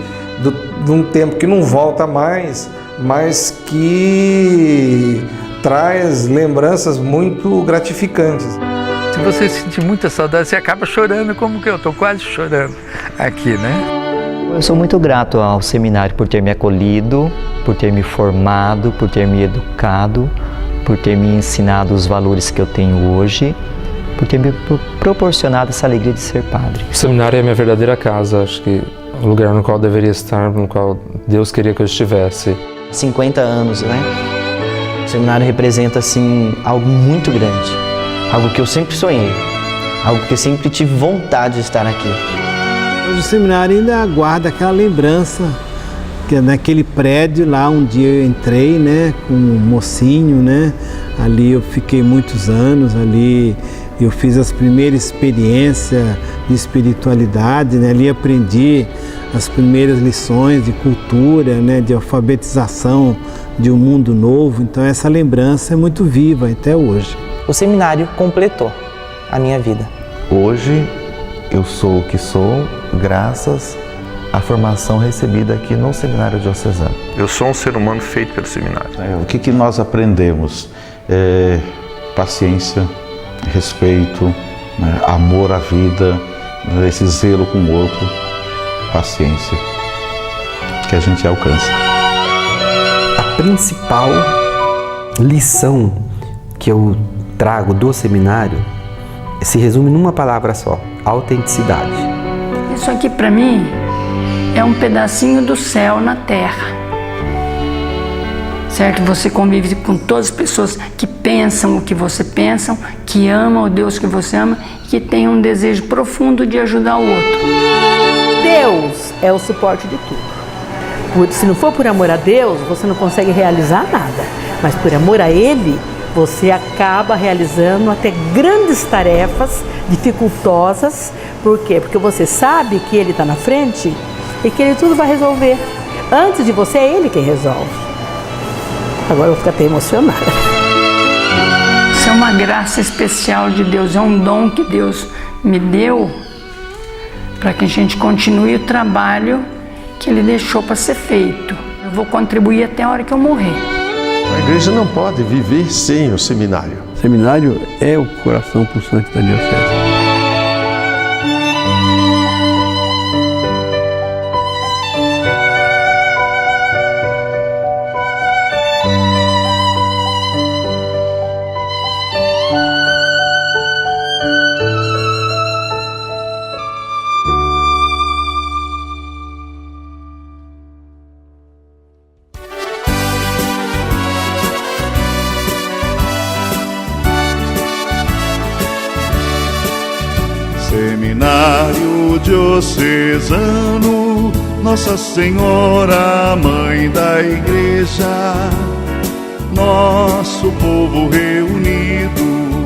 de um tempo que não volta mais, mas que traz lembranças muito gratificantes. Se você sentir muita saudade, você acaba chorando, como que eu estou quase chorando aqui, né? Eu sou muito grato ao seminário por ter me acolhido, por ter me formado, por ter me educado, por ter me ensinado os valores que eu tenho hoje, por ter me proporcionado essa alegria de ser padre. O seminário é a minha verdadeira casa, acho que o lugar no qual eu deveria estar, no qual Deus queria que eu estivesse. 50 anos, né? O seminário representa, assim, algo muito grande. Algo que eu sempre sonhei. Algo que eu sempre tive vontade de estar aqui. Hoje o seminário ainda guarda aquela lembrança naquele prédio lá um dia eu entrei, né, com um mocinho, né, ali eu fiquei muitos anos, ali eu fiz as primeiras experiências de espiritualidade, né, ali aprendi as primeiras lições de cultura, né, de alfabetização de um mundo novo, então essa lembrança é muito viva até hoje. O seminário completou a minha vida. Hoje eu sou o que sou graças à formação recebida aqui no Seminário Diocesano. Eu sou um ser humano feito pelo seminário. O que nós aprendemos? Paciência, respeito, né, amor à vida, esse zelo com o outro, paciência, que a gente alcança. A principal lição que eu trago do seminário se resume numa palavra só: autenticidade. Isso aqui para mim é um pedacinho do céu na terra. Certo? Você convive com todas as pessoas que pensam o que você pensa, que amam o Deus que você ama e que têm um desejo profundo de ajudar o outro. Deus é o suporte de tudo. Se não for por amor a Deus, você não consegue realizar nada. Mas por amor a Ele, você acaba realizando até grandes tarefas dificultosas. Por quê? Porque você sabe que Ele está na frente e que Ele tudo vai resolver. Antes de você, é Ele quem resolve. Agora eu vou ficar até emocionada. Isso é uma graça especial de Deus, é um dom que Deus me deu para que a gente continue o trabalho que Ele deixou para ser feito. Eu vou contribuir até a hora que eu morrer. A igreja não pode viver sem o seminário. O seminário é o coração pulsante da diocese. Seminário Diocesano, Nossa Senhora, Mãe da Igreja, nosso povo reunido,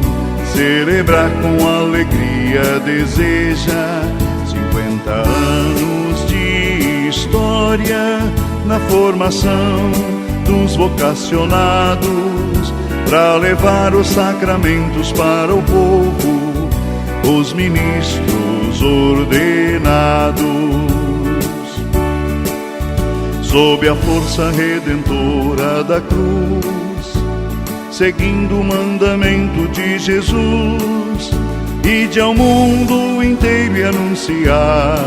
celebrar com alegria deseja 50 anos de história na formação dos vocacionados, para levar os sacramentos para o povo, os ministros ordenados, sob a força redentora da cruz, seguindo o mandamento de Jesus, ide ao mundo inteiro e anunciai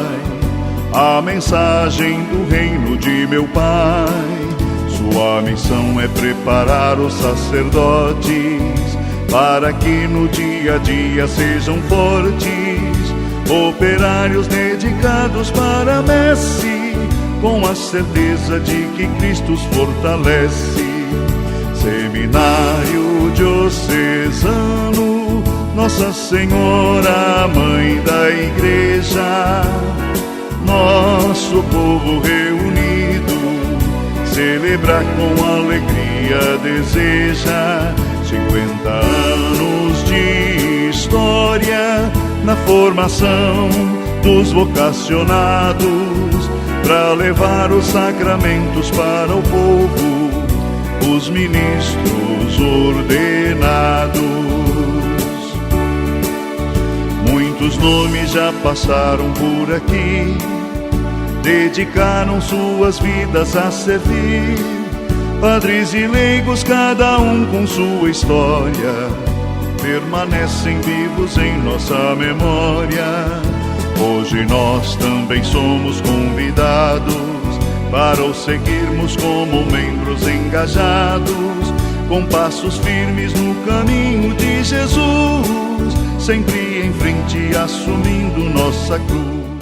a mensagem do reino de meu Pai. Sua missão é preparar os sacerdotes para que no dia a dia sejam fortes, operários dedicados para a messe, com a certeza de que Cristo os fortalece. Seminário Diocesano, Nossa Senhora, Mãe da Igreja, nosso povo reunido, celebrar com alegria deseja 50 anos de história na formação dos vocacionados, para levar os sacramentos para o povo, os ministros ordenados. Muitos nomes já passaram por aqui, dedicaram suas vidas a servir, padres e leigos, cada um com sua história, permanecem vivos em nossa memória. Hoje nós também somos convidados para os seguirmos como membros engajados, com passos firmes no caminho de Jesus, sempre em frente assumindo nossa cruz.